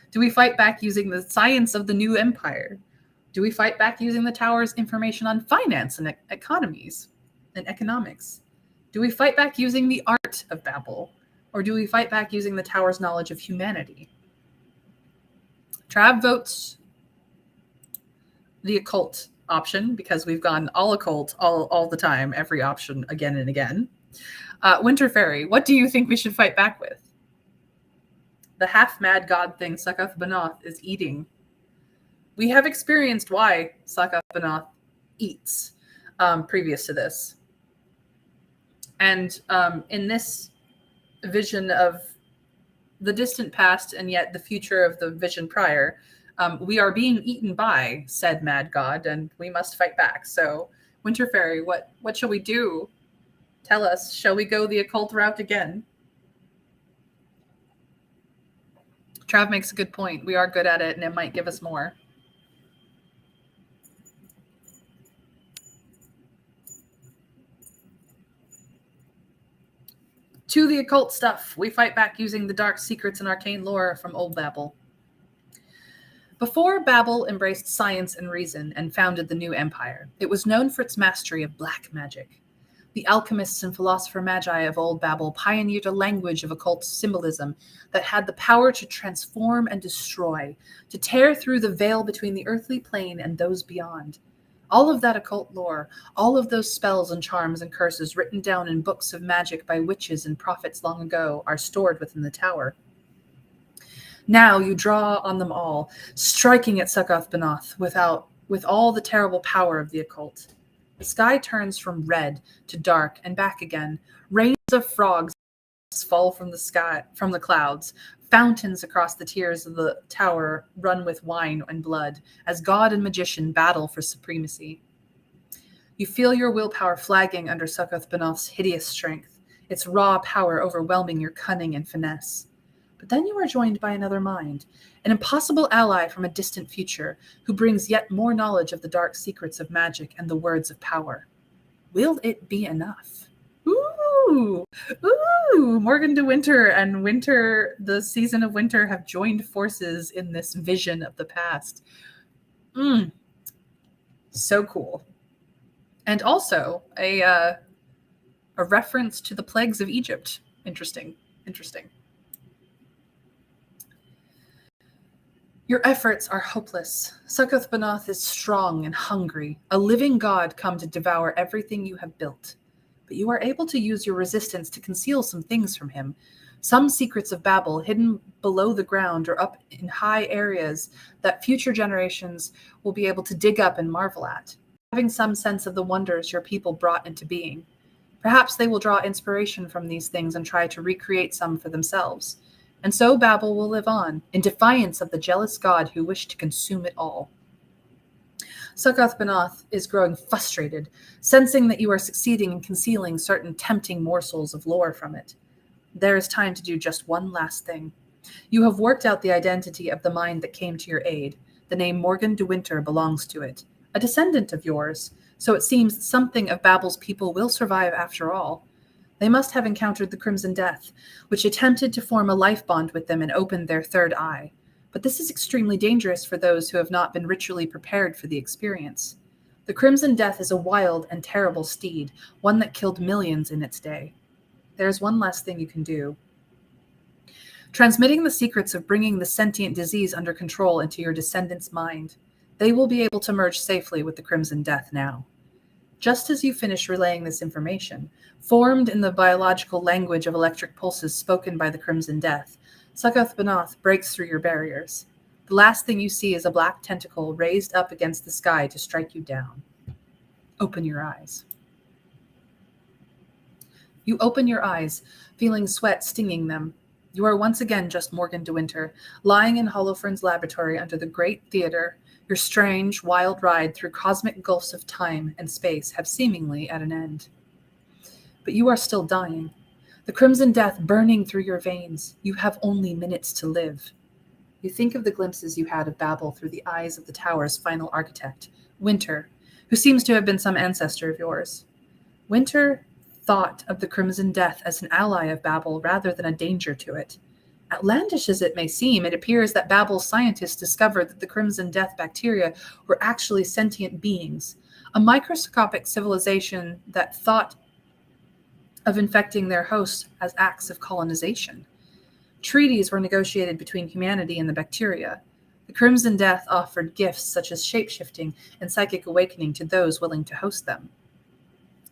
Do we fight back using the science of the new empire? Do we fight back using the tower's information on finance and economies and economics? Do we fight back using the art of Babel? Or do we fight back using the tower's knowledge of humanity? Trav votes the occult option because we've gone all occult all the time, every option again and again. Winter Fairy, what do you think we should fight back with? The half-mad god thing Sakath Banoth is eating. We have experienced why Sakath Banoth eats previous to this. And in this vision of the distant past and yet the future of the vision prior, we are being eaten by said mad god, and we must fight back. So, Winter Fairy, what shall we do? Tell us, shall we go the occult route again? Trav makes a good point. We are good at it, and it might give us more. To the occult stuff. We fight back using the dark secrets and arcane lore from Old Babel. Before Babel embraced science and reason and founded the new empire, it was known for its mastery of black magic. The alchemists and philosopher magi of Old Babel pioneered a language of occult symbolism that had the power to transform and destroy, to tear through the veil between the earthly plane and those beyond. All of that occult lore, all of those spells and charms and curses written down in books of magic by witches and prophets long ago are stored within the tower. Now you draw on them all, striking at Sakath Banoth with all the terrible power of the occult. The sky turns from red to dark and back again. Rains of frogs fall from the clouds. Fountains across the tiers of the tower run with wine and blood as god and magician battle for supremacy. You feel your willpower flagging under Sakath Banoth's hideous strength, its raw power overwhelming your cunning and finesse. But then you are joined by another mind, an impossible ally from a distant future who brings yet more knowledge of the dark secrets of magic and the words of power. Will it be enough? Ooh! Morgan de Winter and Winter, the season of Winter, have joined forces in this vision of the past. So cool. And also a reference to the plagues of Egypt. Interesting. Your efforts are hopeless. Sakath Banoth is strong and hungry, a living god come to devour everything you have built. But you are able to use your resistance to conceal some things from him. Some secrets of Babel hidden below the ground or up in high areas that future generations will be able to dig up and marvel at, having some sense of the wonders your people brought into being. Perhaps they will draw inspiration from these things and try to recreate some for themselves. And so Babel will live on, in defiance of the jealous god who wished to consume it all. Sakath Banoth is growing frustrated, sensing that you are succeeding in concealing certain tempting morsels of lore from it. There is time to do just one last thing. You have worked out the identity of the mind that came to your aid. The name Morgan de Winter belongs to it, a descendant of yours, so it seems something of Babel's people will survive after all. They must have encountered the Crimson Death, which attempted to form a life bond with them and opened their third eye. But this is extremely dangerous for those who have not been ritually prepared for the experience. The Crimson Death is a wild and terrible steed, one that killed millions in its day. There is one last thing you can do. Transmitting the secrets of bringing the sentient disease under control into your descendants' mind. They will be able to merge safely with the Crimson Death now. Just as you finish relaying this information, formed in the biological language of electric pulses spoken by the Crimson Death, Sakath Banoth breaks through your barriers. The last thing you see is a black tentacle raised up against the sky to strike you down. Open your eyes. You open your eyes, feeling sweat stinging them. You are once again just Morgan de Winter, lying in Holofern's laboratory under the Great Theater. Your strange, wild ride through cosmic gulfs of time and space have seemingly at an end. But you are still dying. The Crimson Death burning through your veins. You have only minutes to live. You think of the glimpses you had of Babel through the eyes of the tower's final architect, Winter, who seems to have been some ancestor of yours. Winter thought of the Crimson Death as an ally of Babel rather than a danger to it. Outlandish as it may seem, it appears that Babel's scientists discovered that the Crimson Death bacteria were actually sentient beings, a microscopic civilization that thought of infecting their hosts as acts of colonization. Treaties were negotiated between humanity and the bacteria. The Crimson Death offered gifts such as shape-shifting and psychic awakening to those willing to host them.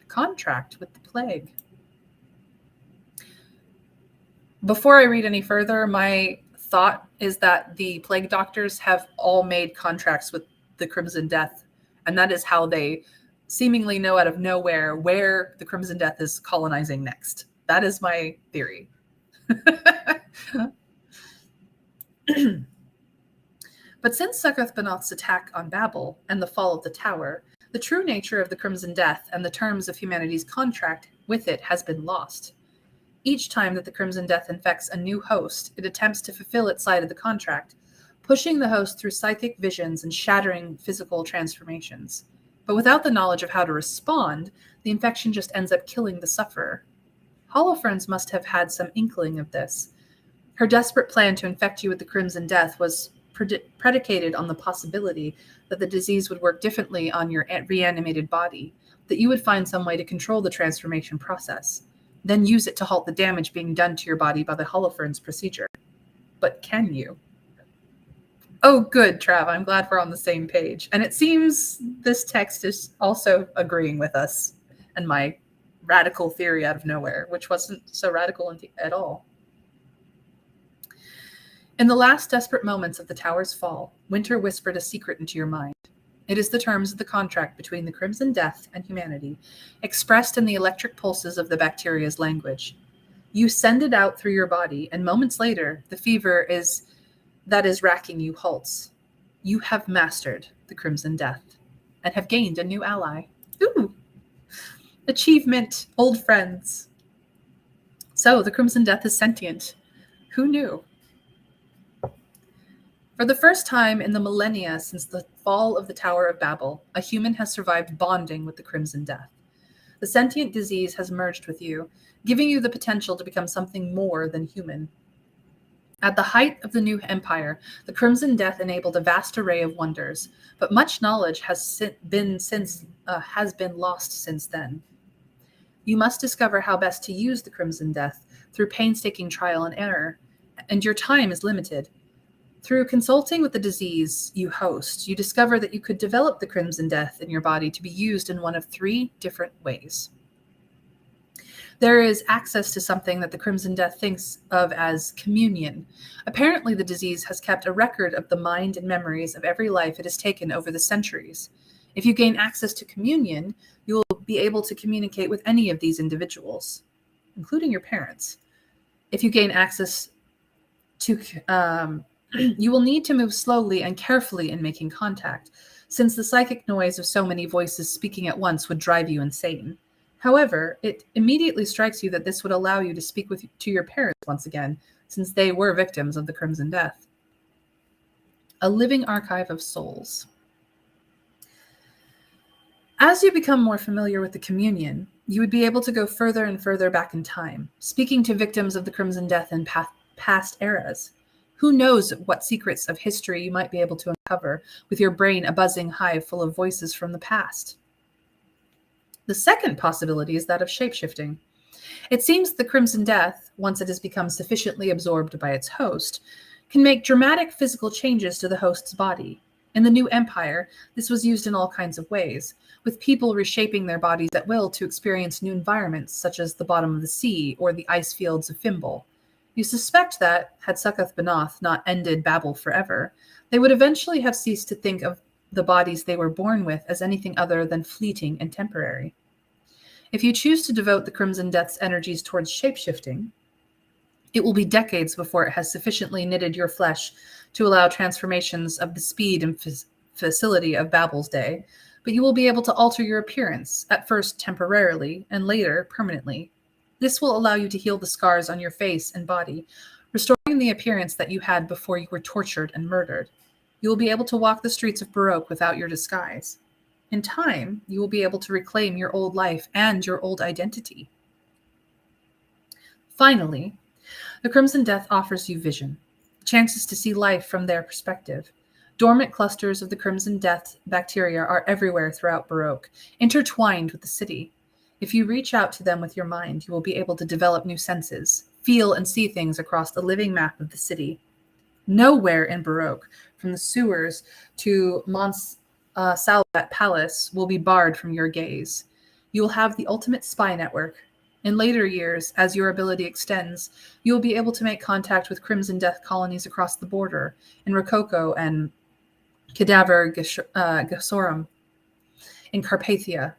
A contract with the plague. Before I read any further, my thought is that the plague doctors have all made contracts with the Crimson Death, and that is how they seemingly know out of nowhere where the Crimson Death is colonizing next. That is my theory. But since Succoth-Benoth's attack on Babel and the fall of the tower, the true nature of the Crimson Death and the terms of humanity's contract with it has been lost. Each time that the Crimson Death infects a new host, it attempts to fulfill its side of the contract, pushing the host through psychic visions and shattering physical transformations. But without the knowledge of how to respond, the infection just ends up killing the sufferer. Holofernes must have had some inkling of this. Her desperate plan to infect you with the Crimson Death was predicated on the possibility that the disease would work differently on your reanimated body, that you would find some way to control the transformation process, then use it to halt the damage being done to your body by the Holofernes procedure. But can you? Oh, good, Trav. I'm glad we're on the same page. And it seems this text is also agreeing with us and my radical theory out of nowhere, which wasn't so radical at all. In the last desperate moments of the tower's fall, Winter whispered a secret into your mind. It is the terms of the contract between the Crimson Death and humanity, expressed in the electric pulses of the bacteria's language. You send it out through your body, and moments later, the fever that is racking you halts. You have mastered the Crimson Death and have gained a new ally. Ooh! Achievement, old friends. So, the Crimson Death is sentient. Who knew? For the first time in the millennia since the fall of the Tower of Babel, a human has survived bonding with the Crimson Death. The sentient disease has merged with you, giving you the potential to become something more than human. At the height of the new empire, the Crimson Death enabled a vast array of wonders, but much knowledge has been lost since then. You must discover how best to use the Crimson Death through painstaking trial and error, and your time is limited. Through consulting with the disease you host, you discover that you could develop the Crimson Death in your body to be used in one of 3 different ways. There is access to something that the Crimson Death thinks of as communion. Apparently, the disease has kept a record of the mind and memories of every life it has taken over the centuries. If you gain access to communion, you will be able to communicate with any of these individuals, including your parents. If you gain access to you will need to move slowly and carefully in making contact, since the psychic noise of so many voices speaking at once would drive you insane. However, it immediately strikes you that this would allow you to speak to your parents once again, since they were victims of the Crimson Death. A living archive of souls. As you become more familiar with the communion, you would be able to go further and further back in time, speaking to victims of the Crimson Death in past eras. Who knows what secrets of history you might be able to uncover with your brain a buzzing hive full of voices from the past. The second possibility is that of shapeshifting. It seems the Crimson Death, once it has become sufficiently absorbed by its host, can make dramatic physical changes to the host's body. In the new empire, this was used in all kinds of ways, with people reshaping their bodies at will to experience new environments such as the bottom of the sea or the ice fields of Fimbul. You suspect that, had Succoth-Benoth not ended Babel forever, they would eventually have ceased to think of the bodies they were born with as anything other than fleeting and temporary. If you choose to devote the Crimson Death's energies towards shapeshifting, it will be decades before it has sufficiently knitted your flesh to allow transformations of the speed and facility of Babel's day, but you will be able to alter your appearance, at first temporarily, and later permanently. This will allow you to heal the scars on your face and body, restoring the appearance that you had before you were tortured and murdered. You will be able to walk the streets of Baroque without your disguise. In time, you will be able to reclaim your old life and your old identity. Finally, the Crimson Death offers you vision, chances to see life from their perspective. Dormant clusters of the Crimson Death bacteria are everywhere throughout Baroque, intertwined with the city. If you reach out to them with your mind, you will be able to develop new senses, feel and see things across the living map of the city. Nowhere in Baroque, from the sewers to Mons Salvat Palace will be barred from your gaze. You will have the ultimate spy network. In later years, as your ability extends, you will be able to make contact with Crimson Death colonies across the border in Rococo and Cadaver Gessorum in Carpathia.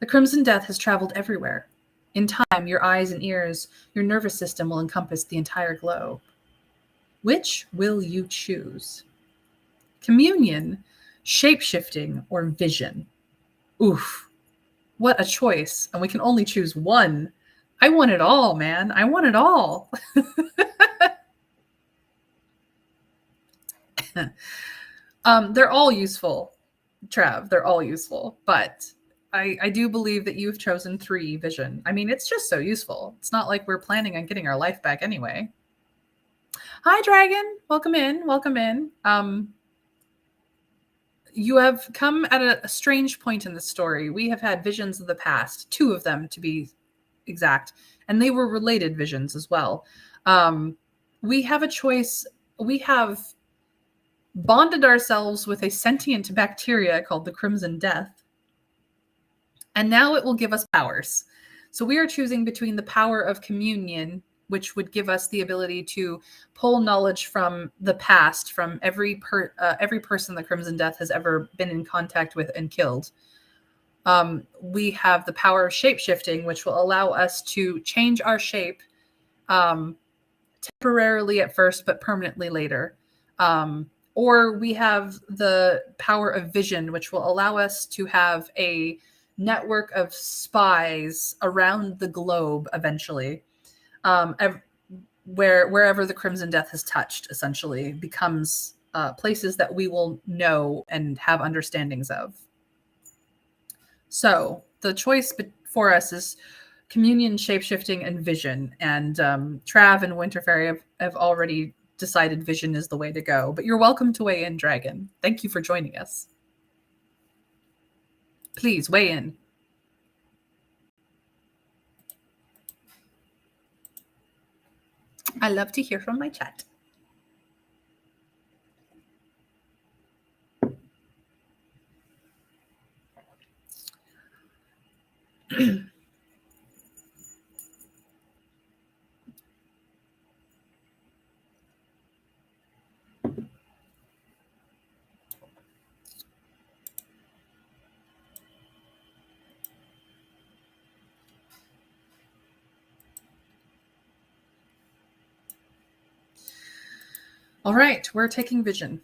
The Crimson Death has traveled everywhere. In time, your eyes and ears, your nervous system will encompass the entire globe. Which will you choose? Communion, shape-shifting, or vision? Oof, what a choice. And we can only choose one. I want it all, man. I want it all. They're all useful, Trav. They're all useful. But I do believe that you've chosen 3 vision. I mean, it's just so useful. It's not like we're planning on getting our life back anyway. Hi, Dragon. Welcome in. Welcome in. You have come at a strange point in the story. We have had visions of the past, 2 of them to be exact, and they were related visions as well. We have a choice. We have bonded ourselves with a sentient bacteria called the Crimson Death, and now it will give us powers. So we are choosing between the power of communion, which would give us the ability to pull knowledge from the past, from every person the Crimson Death has ever been in contact with and killed. We have the power of shape-shifting, which will allow us to change our shape temporarily at first, but permanently later. Or we have the power of vision, which will allow us to have a network of spies around the globe eventually. Wherever the Crimson Death has touched, essentially, becomes places that we will know and have understandings of. So the choice for us is communion, shapeshifting, and vision. And Trav and Winterfairy have already decided vision is the way to go. But you're welcome to weigh in, Dragon. Thank you for joining us. Please weigh in. I love to hear from my chat. All right, we're taking vision.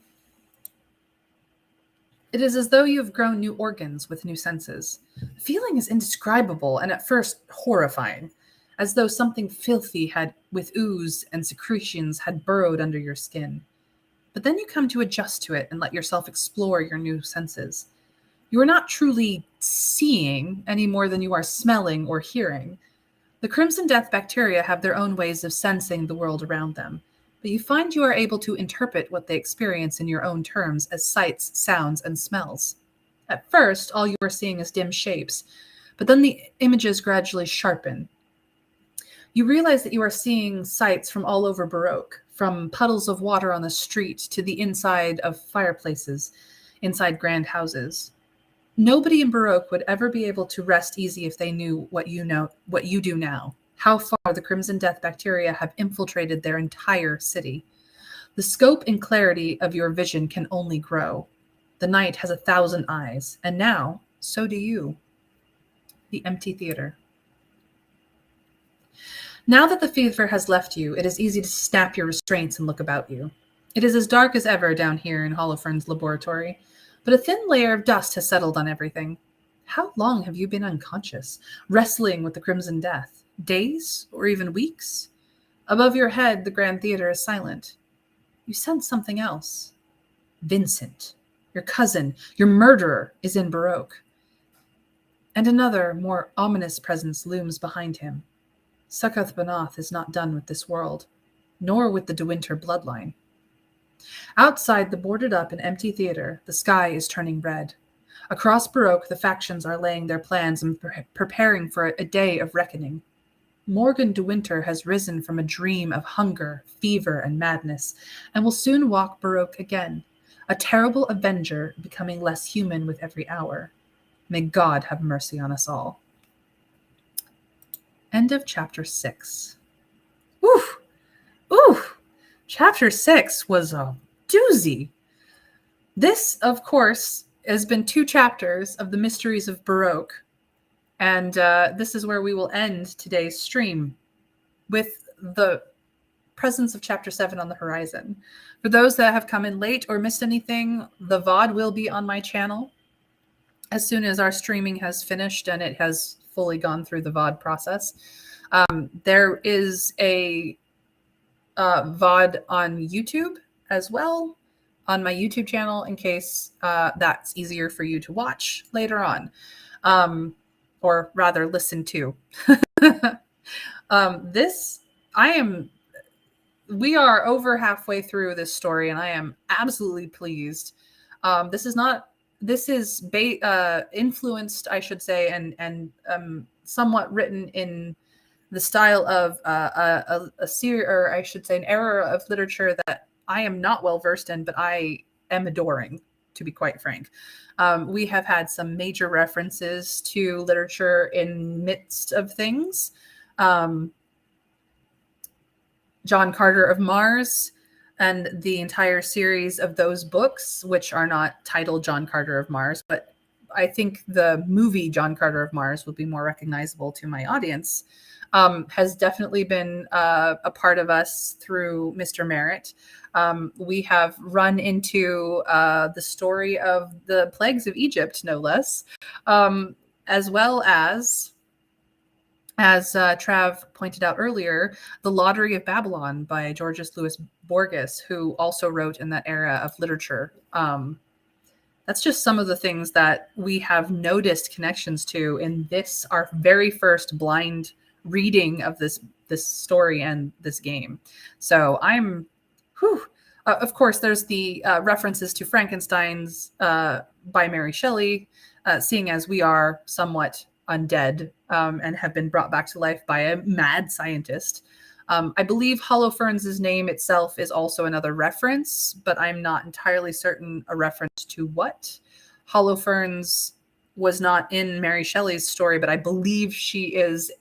It is as though you have grown new organs with new senses. The feeling is indescribable and at first horrifying, as though something filthy with ooze and secretions had burrowed under your skin. But then you come to adjust to it and let yourself explore your new senses. You are not truly seeing any more than you are smelling or hearing. The Crimson Death bacteria have their own ways of sensing the world around them, but you find you are able to interpret what they experience in your own terms as sights, sounds, and smells. At first, all you are seeing is dim shapes, but then the images gradually sharpen. You realize that you are seeing sights from all over Baroque, from puddles of water on the street to the inside of fireplaces, inside grand houses. Nobody in Baroque would ever be able to rest easy if they knew what you do now. How far the Crimson Death bacteria have infiltrated their entire city. The scope and clarity of your vision can only grow. The night has 1,000 eyes, and now, so do you. The empty theater. Now that the fever has left you, it is easy to snap your restraints and look about you. It is as dark as ever down here in Holofern's laboratory, but a thin layer of dust has settled on everything. How long have you been unconscious, wrestling with the Crimson Death? Days or even weeks? Above your head, the Grand Theater is silent. You sense something else. Vincent, your cousin, your murderer, is in Baroque. And another, more ominous presence looms behind him. Succoth Banath is not done with this world, nor with the De Winter bloodline. Outside the boarded up and empty theater, the sky is turning red. Across Baroque, the factions are laying their plans and preparing for a day of reckoning. Morgan de Winter has risen from a dream of hunger, fever, and madness, and will soon walk Baroque again, a terrible avenger becoming less human with every hour. May God have mercy on us all. End of chapter 6. Oof! Oof! Chapter 6 was a doozy. This, of course, has been 2 chapters of the Mysteries of Baroque. And this is where we will end today's stream, with the presence of chapter 7 on the horizon. For those that have come in late or missed anything, the VOD will be on my channel as soon as our streaming has finished and it has fully gone through the VOD process. There is a VOD on YouTube as well, on my YouTube channel, in case that's easier for you to watch later on, or rather listen to. We are over halfway through this story, and I am absolutely pleased. This is influenced, I should say, and somewhat written in the style of a series, or I should say, an era of literature that I am not well versed in, but I am adoring, to be quite frank. We have had some major references to literature in midst of things. John Carter of Mars and the entire series of those books, which are not titled John Carter of Mars, but I think the movie John Carter of Mars would be more recognizable to my audience, has definitely been a part of us through Mr. Merritt. We have run into the story of the plagues of Egypt, no less, as well as Trav pointed out earlier, The Lottery of Babylon by Georges Louis Borges, who also wrote in that era of literature. That's just some of the things that we have noticed connections to in this, our very first blind reading of this story and this game. So I'm, of course, there's the references to Frankenstein's by Mary Shelley, seeing as we are somewhat undead and have been brought back to life by a mad scientist. I believe Holofernes' name itself is also another reference, but I'm not entirely certain a reference to what. Holofernes was not in Mary Shelley's story, but I believe she is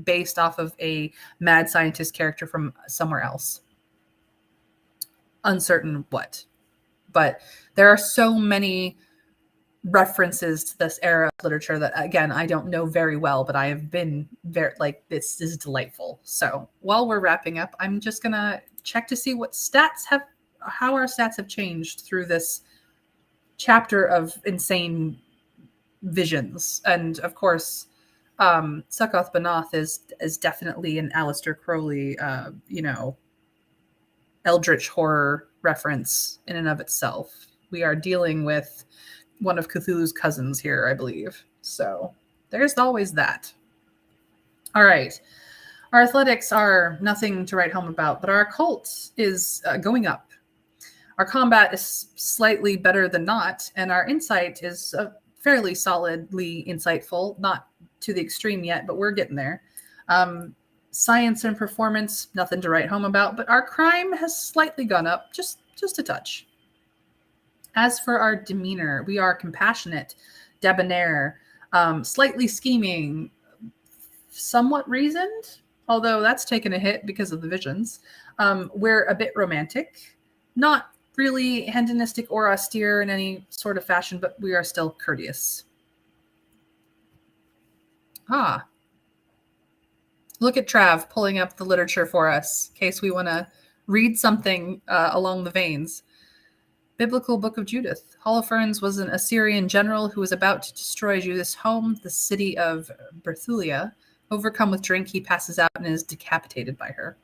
based off of a mad scientist character from somewhere else. Uncertain what. But there are so many references to this era of literature that, again, I don't know very well, but I have been very, this is delightful. So while we're wrapping up, I'm just gonna check to see how our stats have changed through this chapter of insane visions. And of course, Succoth Banoth is definitely an Aleister Crowley, eldritch horror reference in and of itself. We are dealing with one of Cthulhu's cousins here, I believe. So there's always that. All right. Our athletics are nothing to write home about, but our occult is going up. Our combat is slightly better than not, and our insight is fairly solidly insightful, not to the extreme yet, but we're getting there. Science and performance, nothing to write home about, but our crime has slightly gone up, just a touch. As for our demeanor, we are compassionate, debonair, slightly scheming, somewhat reasoned, although that's taken a hit because of the visions. We're a bit romantic, not really hedonistic or austere in any sort of fashion, but we are still courteous. Look at Trav pulling up the literature for us, in case we want to read something along the veins. Biblical Book of Judith. Holofernes was an Assyrian general who was about to destroy Judith's home, the city of Bethulia. Overcome with drink, he passes out and is decapitated by her.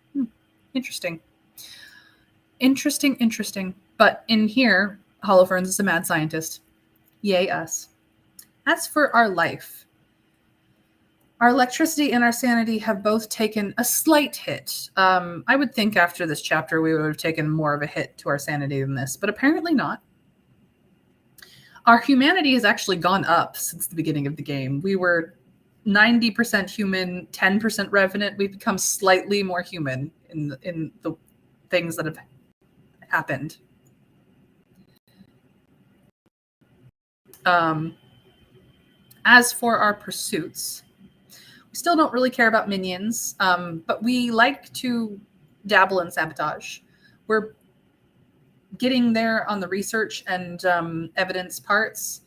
Interesting. But in here, Holofernes is a mad scientist. Yay us. As for our life, our electricity and our sanity have both taken a slight hit. I would think after this chapter we would have taken more of a hit to our sanity than this, but apparently not. Our humanity has actually gone up since the beginning of the game. We were 90% human, 10% revenant. We've become slightly more human in the things that have happened. As for our pursuits, we still don't really care about minions, but we like to dabble in sabotage. We're getting there on the research and evidence parts.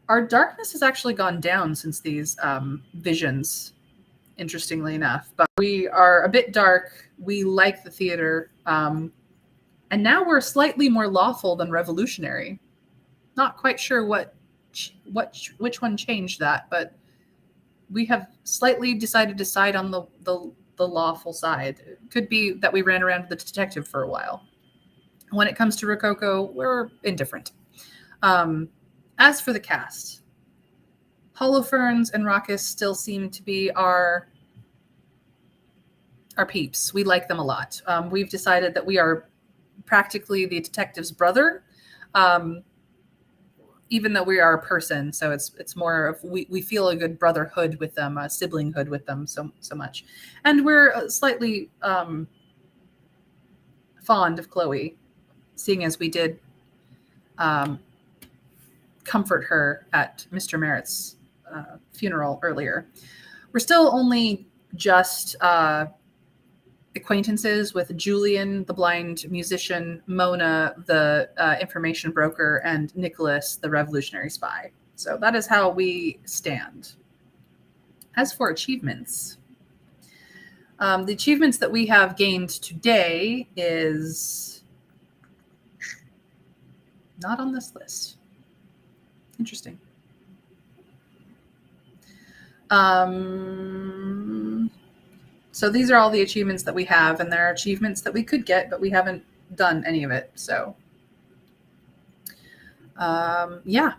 Our darkness has actually gone down since these visions, interestingly enough. But we are a bit dark. We like the theater. And now we're slightly more lawful than revolutionary. Not quite sure which one changed that, but we have slightly decided to side on the lawful side. It could be that we ran around with the detective for a while. When it comes to Rococo, we're indifferent. As for the cast, Holofernes and Raucus still seem to be our peeps. We like them a lot. We've decided that we are practically the detective's brother, even though we are a person. So it's more of we feel a good brotherhood with them, a siblinghood with them so much. And we're slightly fond of Chloe, seeing as we did comfort her at Mr. Merritt's funeral earlier. We're still only just acquaintances with Julian, the blind musician, Mona, the information broker, and Nicholas, the revolutionary spy. So that is how we stand. As for achievements, the achievements that we have gained today is not on this list. Interesting. So these are all the achievements that we have, and there are achievements that we could get, but we haven't done any of it. So yeah,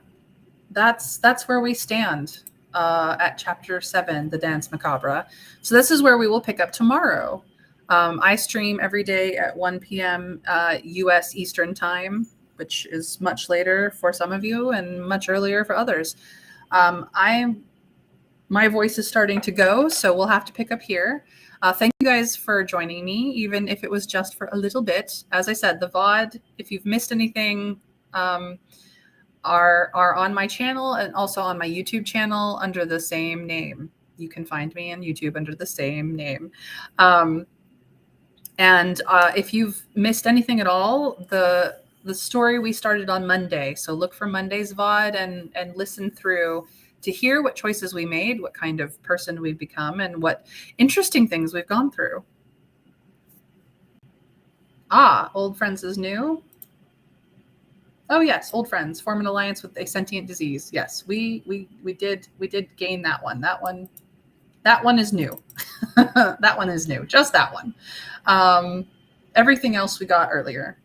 that's where we stand at Chapter 7, The Dance Macabre. So this is where we will pick up tomorrow. I stream every day at 1 p.m. U.S. Eastern Time, which is much later for some of you and much earlier for others. My voice is starting to go, so we'll have to pick up here. Thank you guys for joining me, even if it was just for a little bit. As I said, the VOD, if you've missed anything, are on my channel and also on my YouTube channel under the same name. You can find me on YouTube under the same name. And if you've missed anything at all, the story we started on Monday. So look for Monday's VOD and listen through to hear what choices we made, what kind of person we've become, and what interesting things we've gone through. Old friends is new. Oh yes, old friends form an alliance with a sentient disease. Yes, we did gain that one. That one is new. That one is new. Just that one. Everything else we got earlier.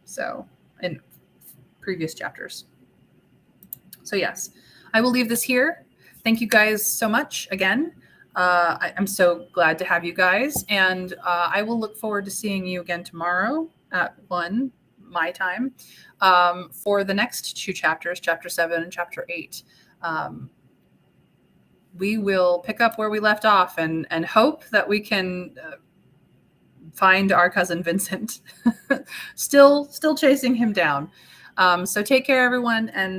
So in previous chapters. So yes, I will leave this here. Thank you guys so much again. I'm so glad to have you guys, and I will look forward to seeing you again tomorrow at 1 my time for the next 2 chapters, Chapter 7 and Chapter 8. We will pick up where we left off and hope that we can find our cousin Vincent. Still chasing him down. So take care, everyone, and